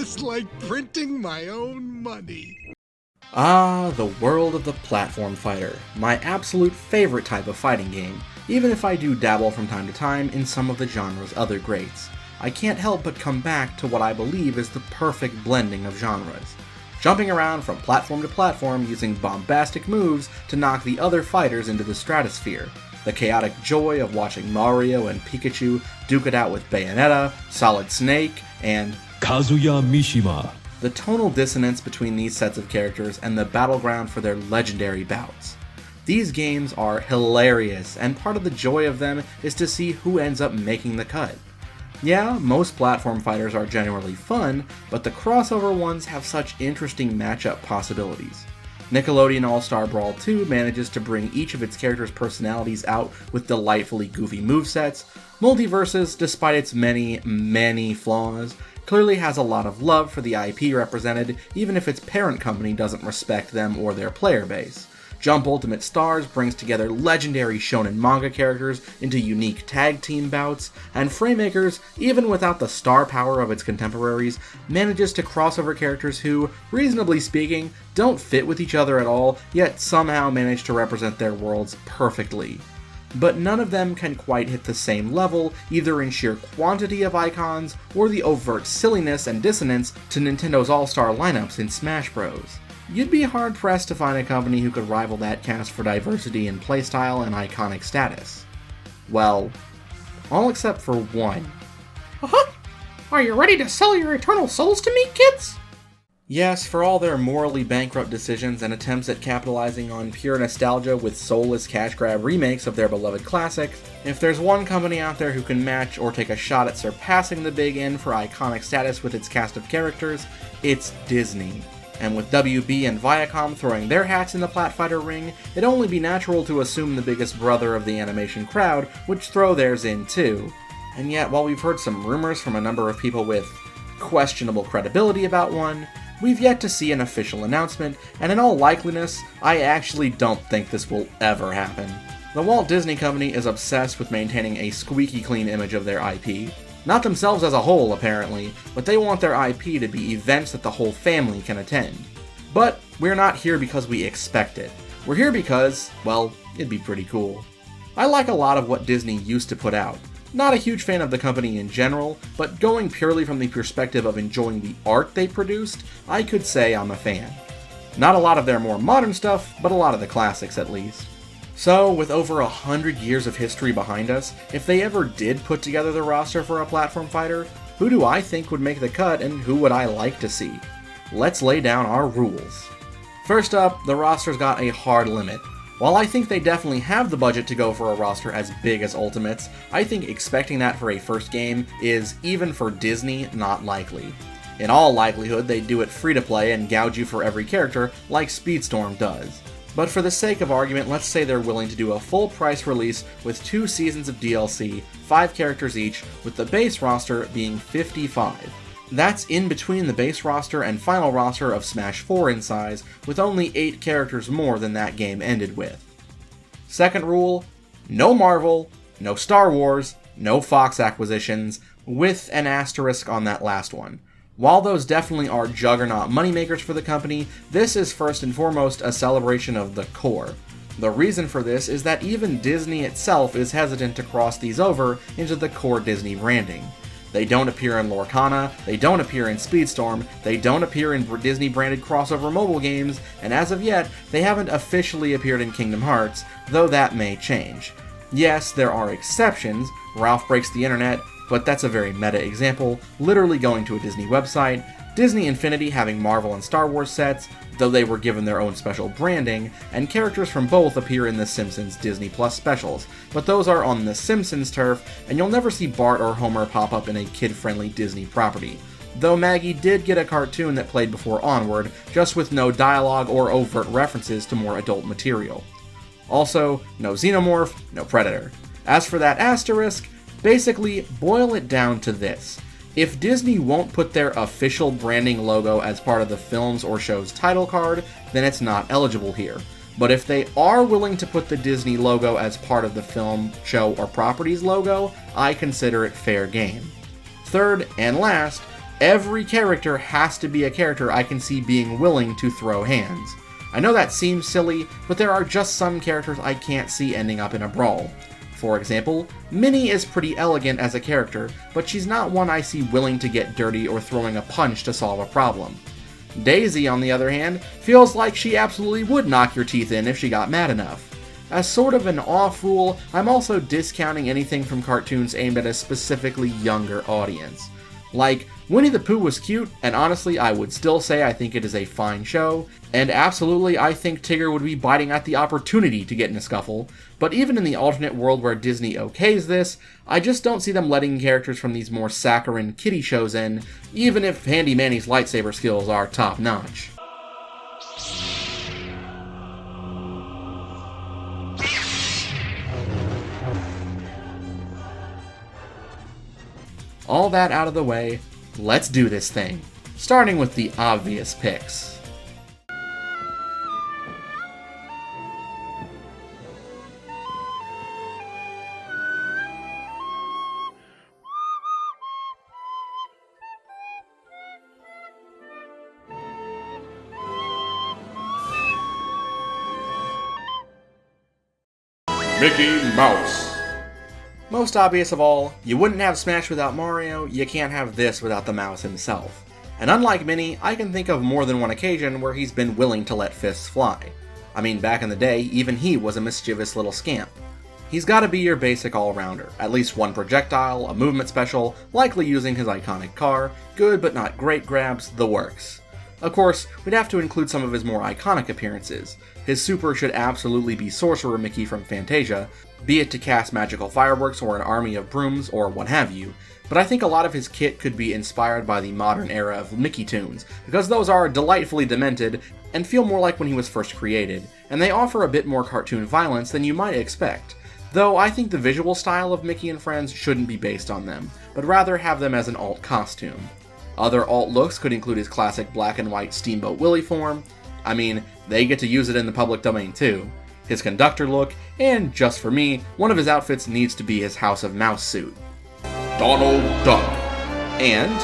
just like printing my own money. Ah, the world of the platform fighter, my absolute favorite type of fighting game, even if I do dabble from time to time in some of the genre's other greats. I can't help but come back to what I believe is the perfect blending of genres. Jumping around from platform to platform using bombastic moves to knock the other fighters into the stratosphere. The chaotic joy of watching Mario and Pikachu duke it out with Bayonetta, Solid Snake, and Kazuya Mishima. The tonal dissonance between these sets of characters and the battleground for their legendary bouts. These games are hilarious, and part of the joy of them is to see who ends up making the cut. Yeah, most platform fighters are generally fun, but the crossover ones have such interesting matchup possibilities. Nickelodeon All-Star Brawl 2 manages to bring each of its characters' personalities out with delightfully goofy movesets. Multiversus, despite its many flaws, clearly has a lot of love for the IP represented, even if its parent company doesn't respect them or their player base. Jump Ultimate Stars brings together legendary shonen manga characters into unique tag team bouts, and Fraymakers, even without the star power of its contemporaries, manages to cross over characters who, reasonably speaking, don't fit with each other at all, yet somehow manage to represent their worlds perfectly. But none of them can quite hit the same level, either in sheer quantity of icons, or the overt silliness and dissonance to Nintendo's all-star lineups in Smash Bros. You'd be hard-pressed to find a company who could rival that cast for diversity in playstyle and iconic status. Well, all except for one. Are you ready to sell your eternal souls to me, kids? Yes, for all their morally bankrupt decisions and attempts at capitalizing on pure nostalgia with soulless cash grab remakes of their beloved classics, if there's one company out there who can match or take a shot at surpassing the Big N for iconic status with its cast of characters, it's Disney. And with WB and Viacom throwing their hats in the Platfighter ring, it'd only be natural to assume the biggest brother of the animation crowd would throw theirs in too. And yet, while we've heard some rumors from a number of people with questionable credibility about one, we've yet to see an official announcement, and in all likeliness, I actually don't think this will ever happen. The Walt Disney Company is obsessed with maintaining a squeaky clean image of their IP. Not themselves as a whole, apparently, but they want their IP to be events that the whole family can attend. But we're not here because we expect it. We're here because, well, it'd be pretty cool. I like a lot of what Disney used to put out. Not a huge fan of the company in general, but going purely from the perspective of enjoying the art they produced, I could say I'm a fan. Not a lot of their more modern stuff, but a lot of the classics at least. So, with over 100 years of history behind us, if they ever did put together the roster for a platform fighter, who do I think would make the cut and who would I like to see? Let's lay down our rules. First up, the roster's got a hard limit. While I think they definitely have the budget to go for a roster as big as Ultimates, I think expecting that for a first game is, even for Disney, not likely. In all likelihood, they'd do it free to play and gouge you for every character like Speedstorm does. But for the sake of argument, let's say they're willing to do a full price release with 2 seasons of DLC, 5 characters each, with the base roster being 55. That's in between the base roster and final roster of Smash 4 in size, with only 8 characters more than that game ended with. Second rule, no Marvel, no Star Wars, no Fox acquisitions, with an asterisk on that last one. While those definitely are juggernaut moneymakers for the company, this is first and foremost a celebration of the core. The reason for this is that even Disney itself is hesitant to cross these over into the core Disney branding. They don't appear in Lorcana, they don't appear in Speedstorm, they don't appear in Disney-branded crossover mobile games, and as of yet, they haven't officially appeared in Kingdom Hearts, though that may change. Yes, there are exceptions. Ralph Breaks the Internet, but that's a very meta example, literally going to a Disney website, Disney Infinity having Marvel and Star Wars sets, though they were given their own special branding, and characters from both appear in The Simpsons Disney Plus specials, but those are on The Simpsons turf, and you'll never see Bart or Homer pop up in a kid-friendly Disney property. Though Maggie did get a cartoon that played before Onward, just with no dialogue or overt references to more adult material. Also, no Xenomorph, no Predator. As for that asterisk, basically, boil it down to this. If Disney won't put their official branding logo as part of the film's or show's title card, then it's not eligible here. But if they are willing to put the Disney logo as part of the film, show, or property's logo, I consider it fair game. Third, and last, Every character has to be a character I can see being willing to throw hands. I know that seems silly, but there are just some characters I can't see ending up in a brawl. For example, Minnie is pretty elegant as a character, but she's not one I see willing to get dirty or throwing a punch to solve a problem. Daisy, on the other hand, feels like she absolutely would knock your teeth in if she got mad enough. As sort of an off rule, I'm also discounting anything from cartoons aimed at a specifically younger audience. Like, Winnie the Pooh was cute, and honestly I would still say I think it is a fine show, and absolutely I think Tigger would be biting at the opportunity to get in a scuffle, but even in the alternate world where Disney okays this, I just don't see them letting characters from these more saccharine kiddie shows in, even if Handy Manny's lightsaber skills are top notch. All that out of the way, let's do this thing, starting with the obvious picks. Mickey Mouse. Most obvious of all, you wouldn't have Smash without Mario, you can't have this without the mouse himself. And unlike Minnie, I can think of more than one occasion where he's been willing to let fists fly. I mean, back in the day, even he was a mischievous little scamp. He's gotta be your basic all-rounder, at least one projectile, a movement special, likely using his iconic car, good but not great grabs, the works. Of course, we'd have to include some of his more iconic appearances. His super should absolutely be Sorcerer Mickey from Fantasia, be it to cast magical fireworks or an army of brooms or what have you, but I think a lot of his kit could be inspired by the modern era of Mickey Toons, because those are delightfully demented and feel more like when he was first created, and they offer a bit more cartoon violence than you might expect, though I think the visual style of Mickey and Friends shouldn't be based on them, but rather have them as an alt costume. Other alt looks could include his classic black and white Steamboat Willie form. I mean, they get to use it in the public domain too. His conductor look, and just for me, one of his outfits needs to be his House of Mouse suit. Donald Duck. And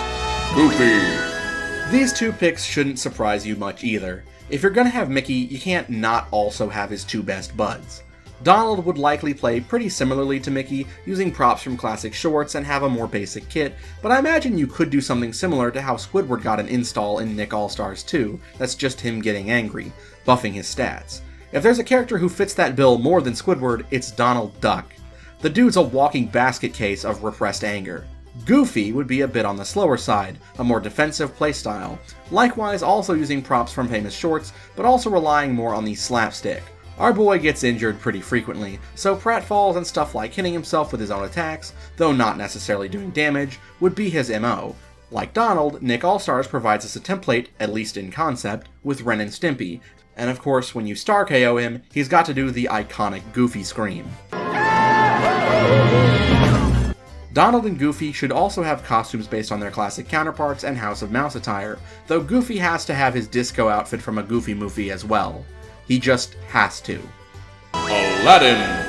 Goofy. these two picks shouldn't surprise you much either. If you're gonna have Mickey, you can't not also have his two best buds. Donald would likely play pretty similarly to Mickey, using props from classic shorts and have a more basic kit, but I imagine you could do something similar to how Squidward got an install in Nick All-Stars 2, that's just him getting angry, buffing his stats. If there's a character who fits that bill more than Squidward, it's Donald Duck. The dude's a walking basket case of repressed anger. Goofy would be a bit on the slower side, a more defensive playstyle, likewise also using props from famous shorts, but also relying more on the slapstick. Our boy gets injured pretty frequently, so pratfalls and stuff like hitting himself with his own attacks, though not necessarily doing damage, would be his MO. Like Donald, Nick All-Stars provides us a template, at least in concept, with Ren and Stimpy, and of course when you star KO him, he's got to do the iconic Goofy scream. Donald and Goofy should also have costumes based on their classic counterparts and House of Mouse attire, though Goofy has to have his disco outfit from a Goofy movie as well. He just has to. Aladdin.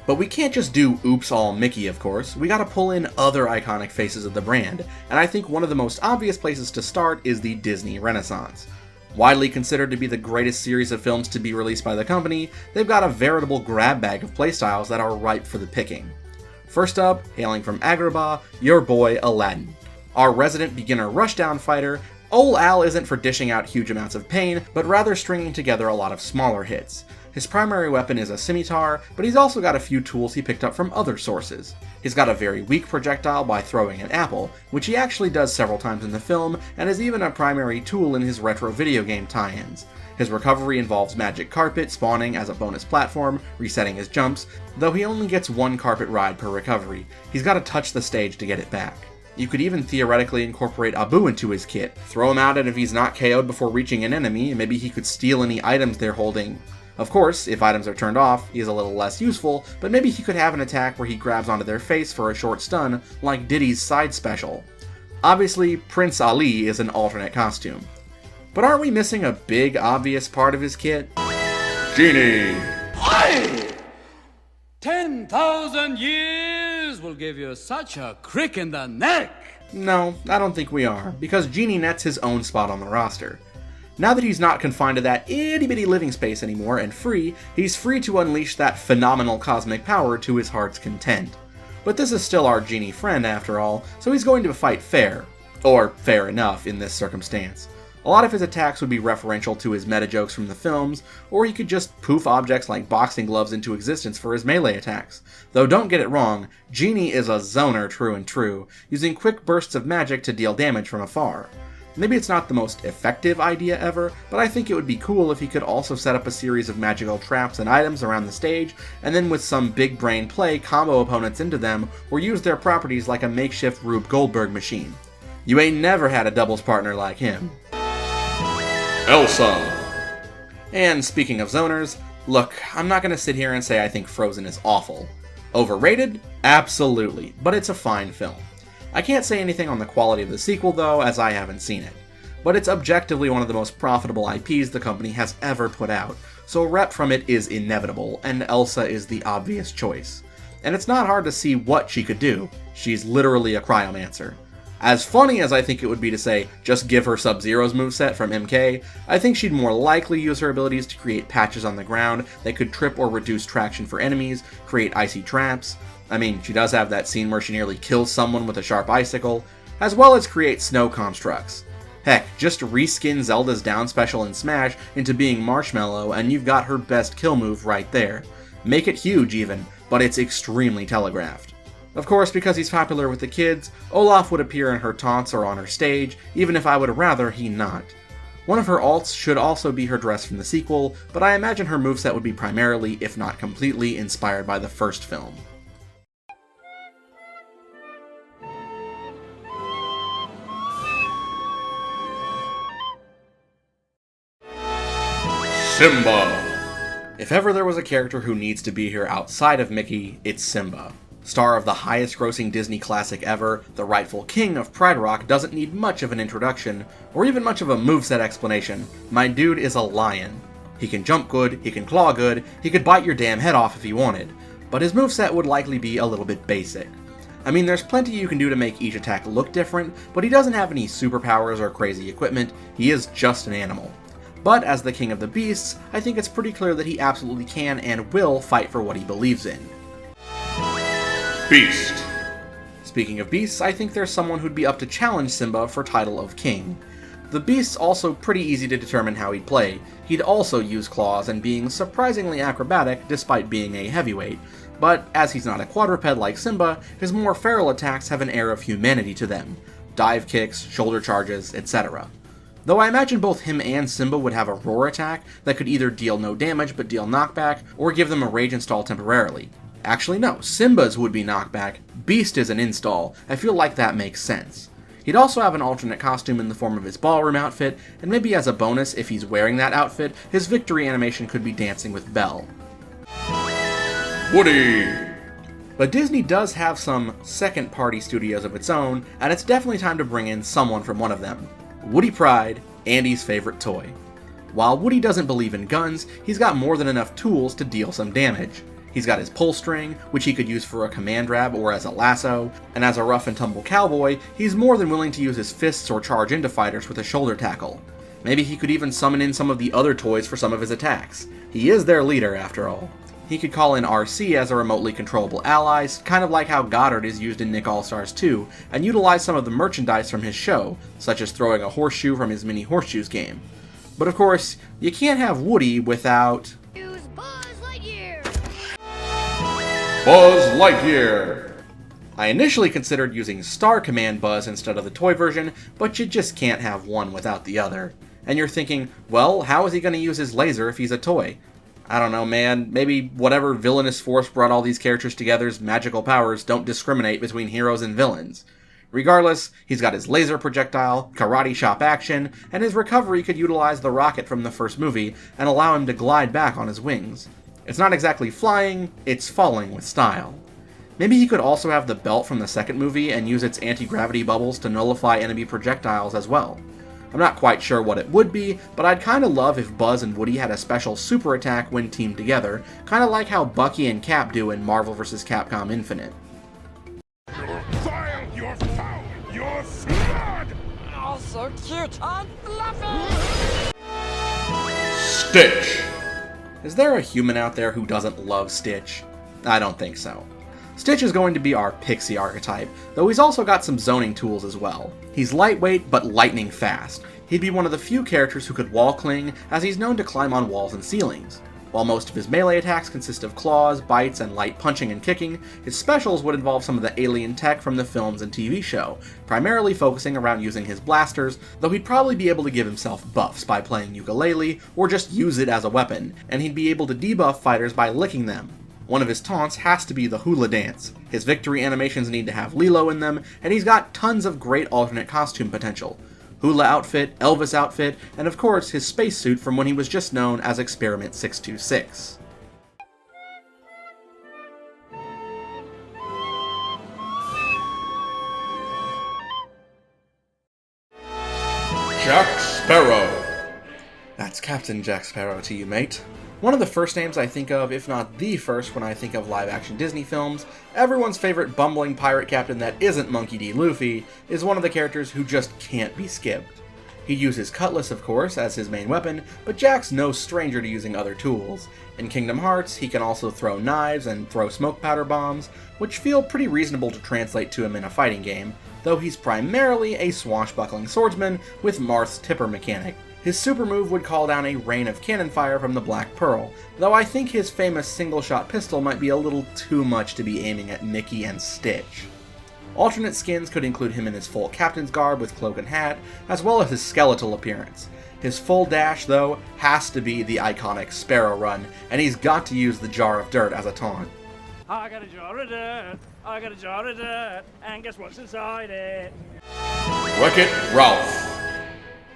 But we can't just do Oops All Mickey, of course. We gotta pull in other iconic faces of the brand, and I think one of the most obvious places to start is the Disney Renaissance. Widely considered to be the greatest series of films to be released by the company, they've got a veritable grab bag of playstyles that are ripe for the picking. First up, hailing from Agrabah, your boy Aladdin. Our resident beginner rushdown fighter, Ol Al isn't for dishing out huge amounts of pain, but rather stringing together a lot of smaller hits. His primary weapon is a scimitar, but he's also got a few tools he picked up from other sources. He's got a very weak projectile by throwing an apple, which he actually does several times in the film, and is even a primary tool in his retro video game tie-ins. His recovery involves magic carpet spawning as a bonus platform, resetting his jumps, though he only gets one carpet ride per recovery. He's got to touch the stage to get it back. You could even theoretically incorporate Abu into his kit, throw him out, and if he's not KO'd before reaching an enemy, maybe he could steal any items they're holding. Of course, if items are turned off, he is a little less useful, but maybe he could have an attack where he grabs onto their face for a short stun, like Diddy's side special. Obviously, Prince Ali is an alternate costume. But aren't we missing a big, obvious part of his kit? Genie. 10,000 years will give you such a crick in the neck. No, I don't think we are, because Genie nets his own spot on the roster. Now that he's not confined to that itty-bitty living space anymore and free, he's free to unleash that phenomenal cosmic power to his heart's content. But this is still our Genie friend after all, so he's going to fight fair. Or fair enough in this circumstance. A lot of his attacks would be referential to his meta jokes from the films, or he could just poof objects like boxing gloves into existence for his melee attacks. Though don't get it wrong, Genie is a zoner true and true, using quick bursts of magic to deal damage from afar. Maybe it's not the most effective idea ever, but I think it would be cool if he could also set up a series of magical traps and items around the stage, and then with some big brain play combo opponents into them, or use their properties like a makeshift Rube Goldberg machine. You ain't never had a doubles partner like him. Elsa. And speaking of zoners, look, I'm not going to sit here and say I think Frozen is awful. Overrated? Absolutely, but it's a fine film. I can't say anything on the quality of the sequel though, as I haven't seen it. But it's objectively one of the most profitable IPs the company has ever put out, so a rep from it is inevitable, and Elsa is the obvious choice. And it's not hard to see what she could do. She's literally a cryomancer. As funny as I think it would be to say, just give her Sub-Zero's moveset from MK, I think she'd more likely use her abilities to create patches on the ground that could trip or reduce traction for enemies, create icy traps. I mean, she does have that scene where she nearly kills someone with a sharp icicle, as well as create snow constructs. Heck, just reskin Zelda's down special in Smash into being Marshmallow and you've got her best kill move right there. Make it huge even, but it's extremely telegraphed. Of course, because he's popular with the kids, Olaf would appear in her taunts or on her stage, even if I would rather he not. One of her alts should also be her dress from the sequel, but I imagine her moveset would be primarily, if not completely, inspired by the first film. Simba. If ever there was a character who needs to be here outside of Mickey, it's Simba. Star of the highest grossing Disney classic ever, the rightful king of Pride Rock doesn't need much of an introduction, or even much of a moveset explanation. My dude is a lion. He can jump good, he can claw good, he could bite your damn head off if he wanted, but his moveset would likely be a little bit basic. I mean, there's plenty you can do to make each attack look different, but he doesn't have any superpowers or crazy equipment, he is just an animal. But as the king of the beasts, I think it's pretty clear that he absolutely can and will fight for what he believes in. Beast. Speaking of beasts, I think there's someone who'd be up to challenge Simba for title of king. The beast's also pretty easy to determine how he'd play. He'd also use claws and being surprisingly acrobatic despite being a heavyweight, but as he's not a quadruped like Simba, his more feral attacks have an air of humanity to them. Dive kicks, shoulder charges, etc. Though I imagine both him and Simba would have a roar attack that could either deal no damage but deal knockback, or give them a rage install temporarily. Actually no, Simba's would be knockback, Beast is an install. I feel like that makes sense. He'd also have an alternate costume in the form of his ballroom outfit, and maybe as a bonus, if he's wearing that outfit, his victory animation could be dancing with Belle. Woody. But Disney does have some second-party studios of its own, and it's definitely time to bring in someone from one of them. Woody Pride, Andy's favorite toy. While Woody doesn't believe in guns, he's got more than enough tools to deal some damage. He's got his pull string, which he could use for a command grab or as a lasso, and as a rough and tumble cowboy, he's more than willing to use his fists or charge into fighters with a shoulder tackle. Maybe he could even summon in some of the other toys for some of his attacks. He is their leader, after all. He could call in RC as a remotely controllable ally, kind of like how Goddard is used in Nick All-Stars 2, and utilize some of the merchandise from his show, such as throwing a horseshoe from his Mini Horseshoes game. But of course, you can't have Woody without... Use Buzz Lightyear! Buzz Lightyear. I initially considered using Star Command Buzz instead of the toy version, but you just can't have one without the other. And you're thinking, well, how is he going to use his laser if he's a toy? I don't know, man. Maybe whatever villainous force brought all these characters together's magical powers don't discriminate between heroes and villains. Regardless, he's got his laser projectile, karate chop action, and his recovery could utilize the rocket from the first movie and allow him to glide back on his wings. It's not exactly flying, it's falling with style. Maybe he could also have the belt from the second movie and use its anti-gravity bubbles to nullify enemy projectiles as well. I'm not quite sure what it would be, but I'd kinda love if Buzz and Woody had a special super attack when teamed together, kinda like how Bucky and Cap do in Marvel vs. Capcom Infinite. You're vile, you're foul, you're so cute and fluffy! Stitch. Is there a human out there who doesn't love Stitch? I don't think so. Stitch is going to be our pixie archetype, though he's also got some zoning tools as well. He's lightweight, but lightning fast. He'd be one of the few characters who could wall cling, as he's known to climb on walls and ceilings. While most of his melee attacks consist of claws, bites, and light punching and kicking, his specials would involve some of the alien tech from the films and TV show, primarily focusing around using his blasters, though he'd probably be able to give himself buffs by playing ukulele, or just use it as a weapon, and he'd be able to debuff fighters by licking them. One of his taunts has to be the hula dance. His victory animations need to have Lilo in them, and he's got tons of great alternate costume potential. Hula outfit, Elvis outfit, and of course his spacesuit from when he was just known as Experiment 626. Jack Sparrow. That's Captain Jack Sparrow to you, mate. One of the first names I think of, if not the first when I think of live-action Disney films, everyone's favorite bumbling pirate captain that isn't Monkey D. Luffy, is one of the characters who just can't be skipped. He'd use his cutlass, of course, as his main weapon, but Jack's no stranger to using other tools. In Kingdom Hearts, he can also throw knives and throw smoke powder bombs, which feel pretty reasonable to translate to him in a fighting game, though he's primarily a swashbuckling swordsman with Marth's tipper mechanic. His super move would call down a rain of cannon fire from the Black Pearl, though I think his famous single-shot pistol might be a little too much to be aiming at Mickey and Stitch. Alternate skins could include him in his full captain's garb with cloak and hat, as well as his skeletal appearance. His full dash, though, has to be the iconic Sparrow Run, and he's got to use the jar of dirt as a taunt. I got a jar of dirt, I got a jar of dirt, and guess what's inside it? Wreck-It Ralph.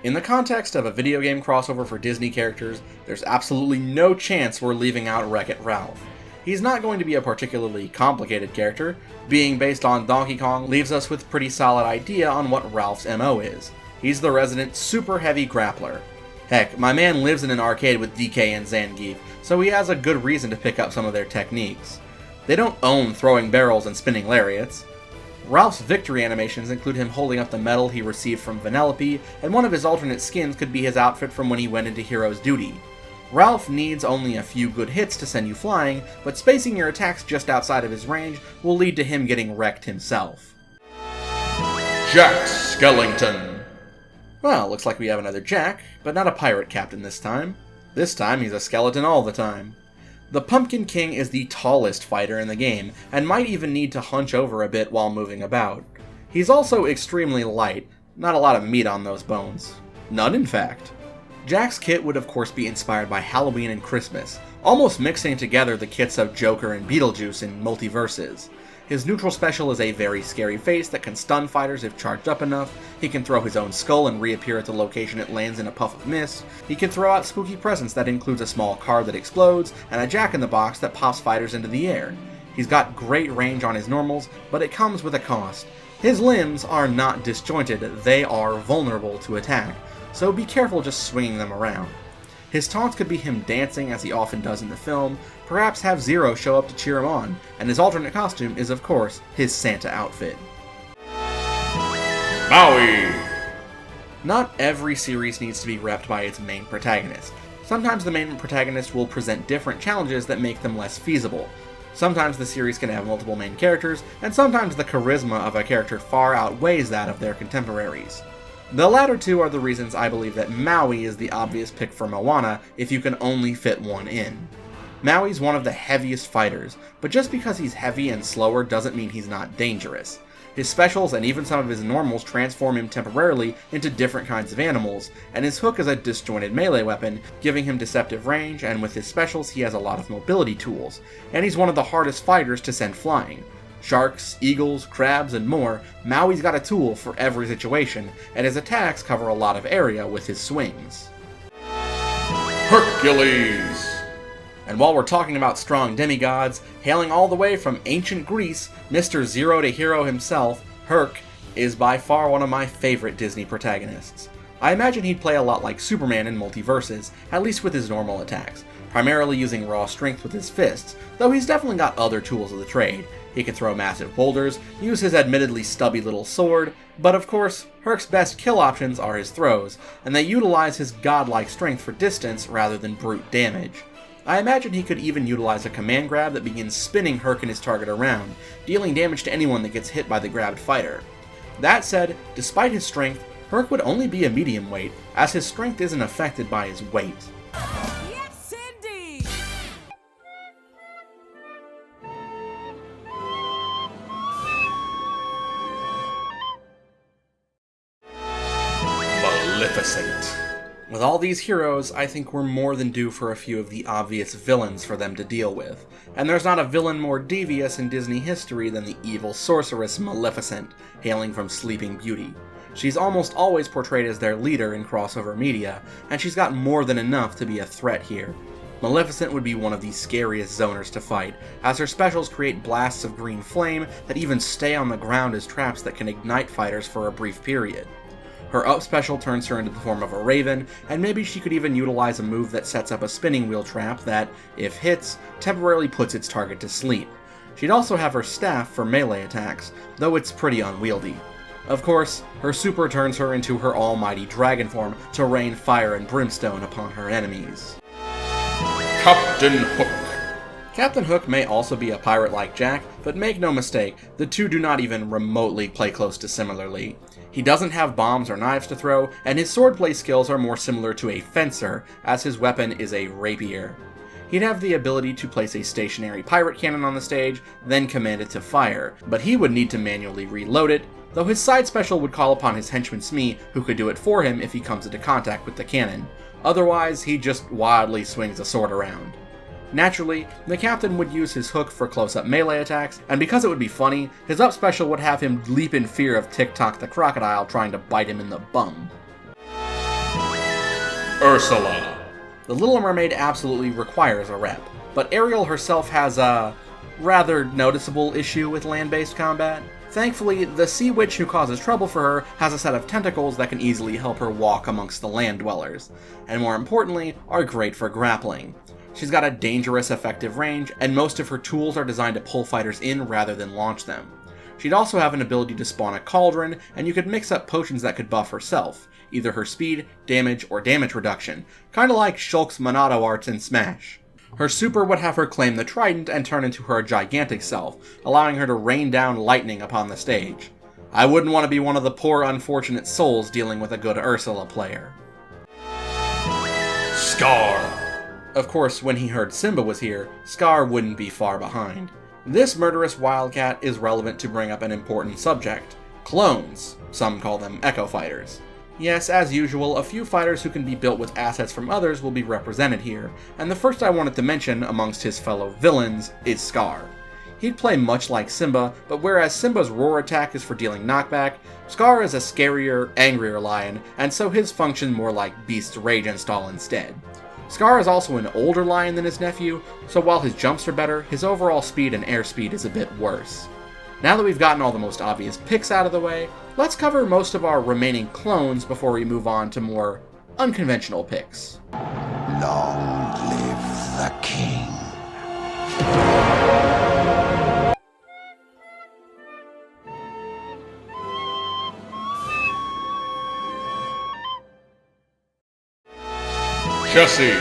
In the context of a video game crossover for Disney characters, there's absolutely no chance we're leaving out Wreck-It Ralph. He's not going to be a particularly complicated character. Being based on Donkey Kong leaves us with a pretty solid idea on what Ralph's MO is. He's the resident super heavy grappler. Heck, my man lives in an arcade with DK and Zangief, so he has a good reason to pick up some of their techniques. They don't own throwing barrels and spinning lariats. Ralph's victory animations include him holding up the medal he received from Vanellope, and one of his alternate skins could be his outfit from when he went into Hero's Duty. Ralph needs only a few good hits to send you flying, but spacing your attacks just outside of his range will lead to him getting wrecked himself. Jack Skellington. Well, looks like we have another Jack, but not a pirate captain this time. This time he's a skeleton all the time. The Pumpkin King is the tallest fighter in the game, and might even need to hunch over a bit while moving about. He's also extremely light, not a lot of meat on those bones. None, in fact. Jack's kit would of course be inspired by Halloween and Christmas, almost mixing together the kits of Joker and Beetlejuice in Multiversus. His neutral special is a very scary face that can stun fighters if charged up enough. He can throw his own skull and reappear at the location it lands in a puff of mist. He can throw out spooky presents that includes a small card that explodes, and a jack-in-the-box that pops fighters into the air. He's got great range on his normals, but it comes with a cost. His limbs are not disjointed, they are vulnerable to attack, so be careful just swinging them around. His taunts could be him dancing as he often does in the film, perhaps have Zero show up to cheer him on, and his alternate costume is of course his Santa outfit. Maui. Not every series needs to be repped by its main protagonist. Sometimes the main protagonist will present different challenges that make them less feasible. Sometimes the series can have multiple main characters, and sometimes the charisma of a character far outweighs that of their contemporaries. The latter two are the reasons I believe that Maui is the obvious pick for Moana if you can only fit one in. Maui's one of the heaviest fighters, but just because he's heavy and slower doesn't mean he's not dangerous. His specials and even some of his normals transform him temporarily into different kinds of animals, and his hook is a disjointed melee weapon, giving him deceptive range, and with his specials he has a lot of mobility tools, and he's one of the hardest fighters to send flying. Sharks, eagles, crabs, and more, Maui's got a tool for every situation, and his attacks cover a lot of area with his swings. Hercules. And while we're talking about strong demigods, hailing all the way from ancient Greece, Mr. Zero to Hero himself, Herc, is by far one of my favorite Disney protagonists. I imagine he'd play a lot like Superman in Multiversus, at least with his normal attacks, primarily using raw strength with his fists, though he's definitely got other tools of the trade. He can throw massive boulders, use his admittedly stubby little sword, but of course, Herc's best kill options are his throws, and they utilize his godlike strength for distance rather than brute damage. I imagine he could even utilize a command grab that begins spinning Herc and his target around, dealing damage to anyone that gets hit by the grabbed fighter. That said, despite his strength, Herc would only be a medium weight, as his strength isn't affected by his weight. Yes, indeed! Maleficent. With all these heroes, I think we're more than due for a few of the obvious villains for them to deal with, and there's not a villain more devious in Disney history than the evil sorceress Maleficent, hailing from Sleeping Beauty. She's almost always portrayed as their leader in crossover media, and she's got more than enough to be a threat here. Maleficent would be one of the scariest zoners to fight, as her specials create blasts of green flame that even stay on the ground as traps that can ignite fighters for a brief period. Her up special turns her into the form of a raven, and maybe she could even utilize a move that sets up a spinning wheel trap that, if hits, temporarily puts its target to sleep. She'd also have her staff for melee attacks, though it's pretty unwieldy. Of course, her super turns her into her almighty dragon form to rain fire and brimstone upon her enemies. Captain Hook. Captain Hook may also be a pirate like Jack, but make no mistake, the two do not even remotely play close to similarly. He doesn't have bombs or knives to throw, and his swordplay skills are more similar to a fencer, as his weapon is a rapier. He'd have the ability to place a stationary pirate cannon on the stage, then command it to fire, but he would need to manually reload it, though his side special would call upon his henchman Smee, who could do it for him if he comes into contact with the cannon. Otherwise, he just wildly swings a sword around. Naturally, the captain would use his hook for close-up melee attacks, and because it would be funny, his up special would have him leap in fear of Tick-Tock the crocodile trying to bite him in the bum. Ursula. The Little Mermaid absolutely requires a rep, but Ariel herself has a rather noticeable issue with land-based combat. Thankfully, the sea witch who causes trouble for her has a set of tentacles that can easily help her walk amongst the land dwellers, and more importantly, are great for grappling. She's got a dangerous effective range, and most of her tools are designed to pull fighters in rather than launch them. She'd also have an ability to spawn a cauldron, and you could mix up potions that could buff herself, either her speed, damage, or damage reduction, kinda like Shulk's Monado arts in Smash. Her super would have her claim the trident and turn into her gigantic self, allowing her to rain down lightning upon the stage. I wouldn't want to be one of the poor unfortunate souls dealing with a good Ursula player. Scar. Of course, when he heard Simba was here, Scar wouldn't be far behind. This murderous wildcat is relevant to bring up an important subject: clones. Some call them echo fighters. Yes, as usual, a few fighters who can be built with assets from others will be represented here, and the first I wanted to mention amongst his fellow villains is Scar. He'd play much like Simba, but whereas Simba's roar attack is for dealing knockback, Scar is a scarier, angrier lion, and so his function more like Beast's rage install instead. Scar is also an older lion than his nephew, so while his jumps are better, his overall speed and airspeed is a bit worse. Now that we've gotten all the most obvious picks out of the way, let's cover most of our remaining clones before we move on to more unconventional picks. Long live the king. Jessie.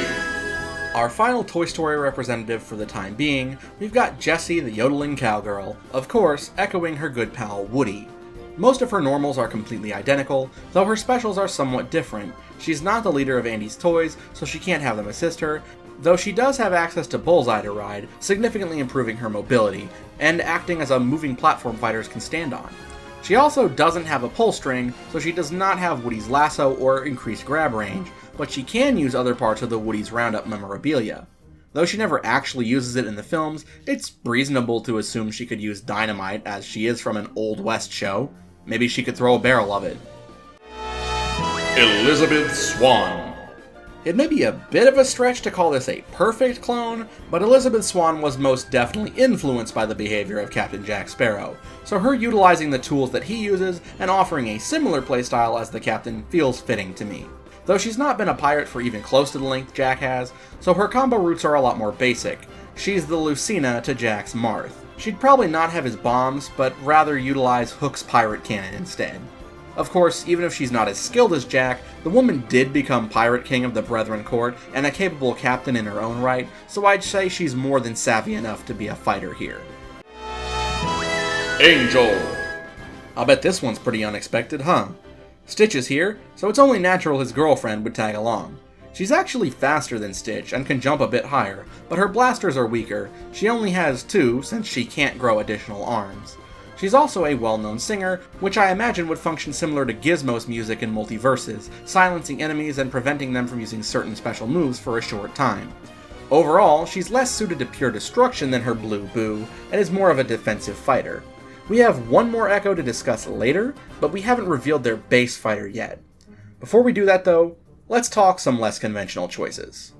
Our final Toy Story representative for the time being, we've got Jessie the yodeling cowgirl, of course, echoing her good pal Woody. Most of her normals are completely identical, though her specials are somewhat different. She's not the leader of Andy's toys, so she can't have them assist her, though she does have access to Bullseye to ride, significantly improving her mobility, and acting as a moving platform fighters can stand on. She also doesn't have a pull string, so she does not have Woody's lasso or increased grab range, but she can use other parts of the Woody's Roundup memorabilia. Though she never actually uses it in the films, it's reasonable to assume she could use dynamite as she is from an Old West show. Maybe she could throw a barrel of it. Elizabeth Swann. It may be a bit of a stretch to call this a perfect clone, but Elizabeth Swann was most definitely influenced by the behavior of Captain Jack Sparrow, so her utilizing the tools that he uses and offering a similar playstyle as the Captain feels fitting to me. Though she's not been a pirate for even close to the length Jack has, so her combo routes are a lot more basic. she's the Lucina to Jack's Marth. She'd probably not have his bombs, but rather utilize Hook's pirate cannon instead. Of course, even if she's not as skilled as Jack, the woman did become Pirate King of the Brethren Court and a capable captain in her own right, so I'd say she's more than savvy enough to be a fighter here. Angel. I'll bet this one's pretty unexpected, huh? Stitch is here, so it's only natural his girlfriend would tag along. She's actually faster than Stitch and can jump a bit higher, but her blasters are weaker. She only has 2 since she can't grow additional arms. She's also a well-known singer, which I imagine would function similar to Gizmo's music in Multiversus, silencing enemies and preventing them from using certain special moves for a short time. Overall, she's less suited to pure destruction than her blue boo, and is more of a defensive fighter. We have one more Echo to discuss later, but we haven't revealed their base fighter yet. Before we do that though, let's talk some less conventional choices.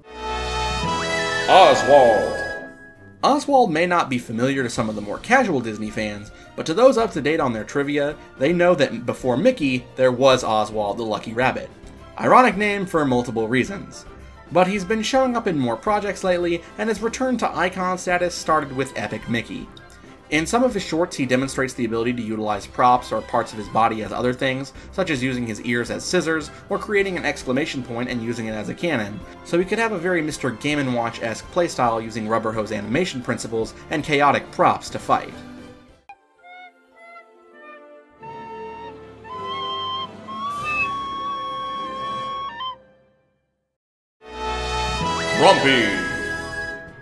Oswald. Oswald may not be familiar to some of the more casual Disney fans, but to those up to date on their trivia, they know that before Mickey, there was Oswald the Lucky Rabbit. Ironic name for multiple reasons. But he's been showing up in more projects lately, and his return to icon status started with Epic Mickey. In some of his shorts, he demonstrates the ability to utilize props or parts of his body as other things, such as using his ears as scissors, or creating an exclamation point and using it as a cannon, so he could have a very Mr. Game & Watch-esque playstyle using rubber hose animation principles and chaotic props to fight. Grumpy.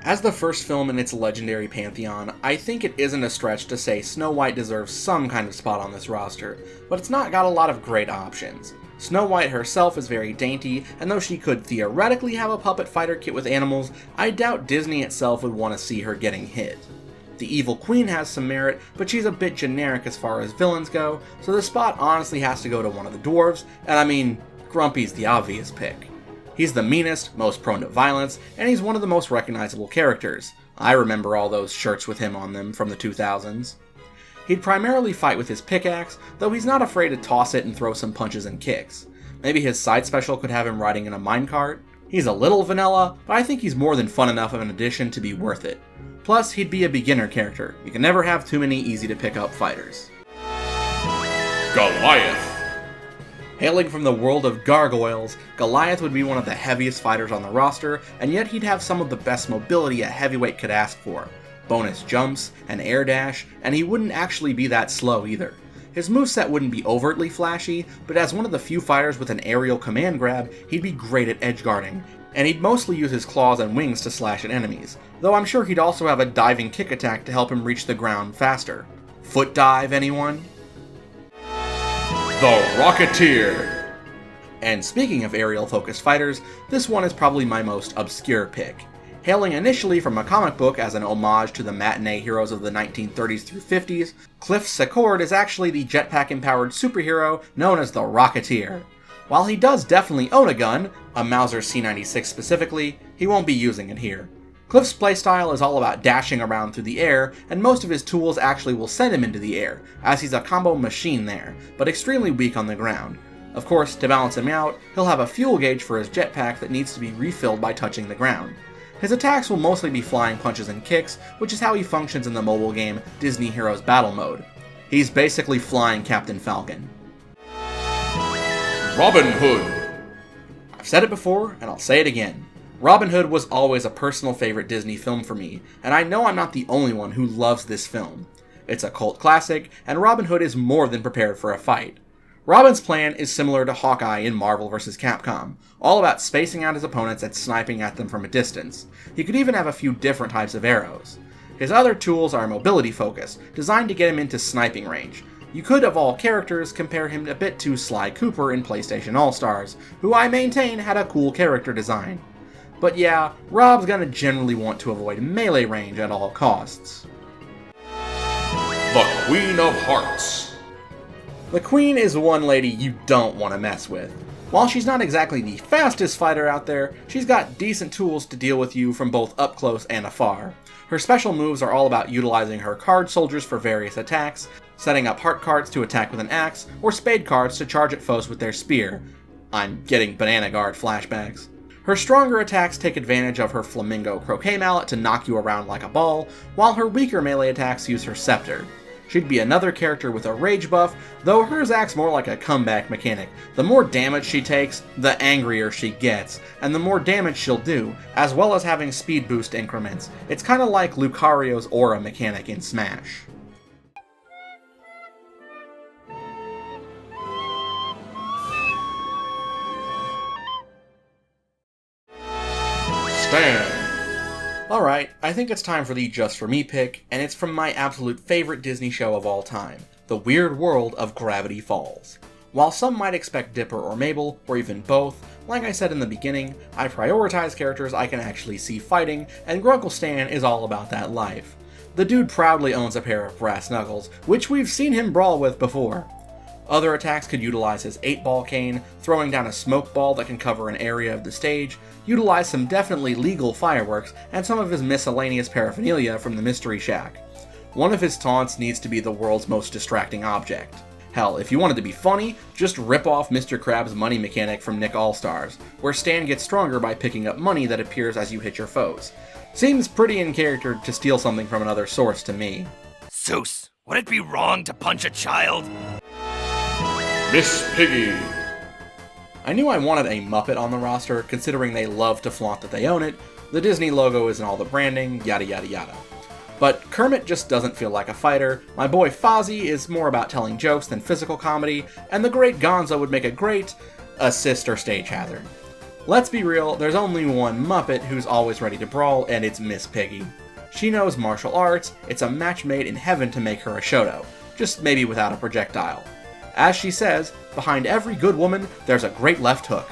As the first film in its legendary pantheon, I think it isn't a stretch to say Snow White deserves some kind of spot on this roster, but it's not got a lot of great options. Snow White herself is very dainty, and though she could theoretically have a puppet fighter kit with animals, I doubt Disney itself would want to see her getting hit. The Evil Queen has some merit, but she's a bit generic as far as villains go, so the spot honestly has to go to one of the dwarves, and I mean, Grumpy's the obvious pick. He's the meanest, most prone to violence, and he's one of the most recognizable characters. I remember all those shirts with him on them from the 2000s. He'd primarily fight with his pickaxe, though he's not afraid to toss it and throw some punches and kicks. Maybe his side special could have him riding in a minecart. He's a little vanilla, but I think he's more than fun enough of an addition to be worth it. Plus, he'd be a beginner character. You can never have too many easy to pick up fighters. Goliath. Hailing from the world of gargoyles, Goliath would be one of the heaviest fighters on the roster, and yet he'd have some of the best mobility a heavyweight could ask for. Bonus jumps, an air dash, and he wouldn't actually be that slow either. His moveset wouldn't be overtly flashy, but as one of the few fighters with an aerial command grab, he'd be great at edgeguarding, and he'd mostly use his claws and wings to slash at enemies, though I'm sure he'd also have a diving kick attack to help him reach the ground faster. Foot dive, anyone? The Rocketeer. And speaking of aerial-focused fighters, this one is probably my most obscure pick. Hailing initially from a comic book as an homage to the matinee heroes of the 1930s through 50s, Cliff Secord is actually the jetpack-empowered superhero known as the Rocketeer. While he does definitely own a gun, a Mauser C96 specifically, he won't be using it here. Cliff's playstyle is all about dashing around through the air, and most of his tools actually will send him into the air, as he's a combo machine there, but extremely weak on the ground. Of course, to balance him out, he'll have a fuel gauge for his jetpack that needs to be refilled by touching the ground. His attacks will mostly be flying punches and kicks, which is how he functions in the mobile game Disney Heroes Battle Mode. He's basically flying Captain Falcon. Robin Hood. I've said it before, and I'll say it again. Robin Hood was always a personal favorite Disney film for me, and I know I'm not the only one who loves this film. It's a cult classic, and Robin Hood is more than prepared for a fight. Robin's plan is similar to Hawkeye in Marvel vs. Capcom, all about spacing out his opponents and sniping at them from a distance. He could even have a few different types of arrows. His other tools are mobility focused, designed to get him into sniping range. You could, of all characters, compare him a bit to Sly Cooper in PlayStation All-Stars, who I maintain had a cool character design. But yeah, Rob's gonna generally want to avoid melee range at all costs. The Queen of Hearts. The Queen is one lady you don't want to mess with. While she's not exactly the fastest fighter out there, she's got decent tools to deal with you from both up close and afar. Her special moves are all about utilizing her card soldiers for various attacks, setting up heart cards to attack with an axe, or spade cards to charge at foes with their spear. I'm getting Banana Guard flashbacks. Her Her stronger attacks take advantage of her flamingo croquet mallet to knock you around like a ball, while her weaker melee attacks use her scepter. She'd be another character with a rage buff, though hers acts more like a comeback mechanic. The more damage she takes, the angrier she gets, and the more damage she'll do, as well as having speed boost increments. It's kinda like Lucario's aura mechanic in Smash. Stand. Alright, I think it's time for the Just For Me pick, and it's from my absolute favorite Disney show of all time, The Weird World of Gravity Falls. While some might expect Dipper or Mabel, or even both, like I said in the beginning, I prioritize characters I can actually see fighting, and Grunkle Stan is all about that life. The dude proudly owns a pair of brass knuckles, which we've seen him brawl with before. Other attacks could utilize his 8-ball cane, throwing down a smoke ball that can cover an area of the stage, utilize some definitely legal fireworks, and some of his miscellaneous paraphernalia from the Mystery Shack. One of his taunts needs to be the world's most distracting object. Hell, if you wanted to be funny, just rip off Mr. Krabs' money mechanic from Nick All-Stars, where Stan gets stronger by picking up money that appears as you hit your foes. Seems pretty in character to steal something from another source to me. Zeus, would it be wrong to punch a child? Miss Piggy. I knew I wanted a Muppet on the roster, considering they love to flaunt that they own it, the Disney logo is in all the branding, yada yada yada. But Kermit just doesn't feel like a fighter, my boy Fozzie is more about telling jokes than physical comedy, and the great Gonzo would make a great assist or stage hazard. Let's be real, there's only one Muppet who's always ready to brawl, and it's Miss Piggy. She knows martial arts, it's a match made in heaven to make her a Shoto, just maybe without a projectile. As she says, behind every good woman, there's a great left hook.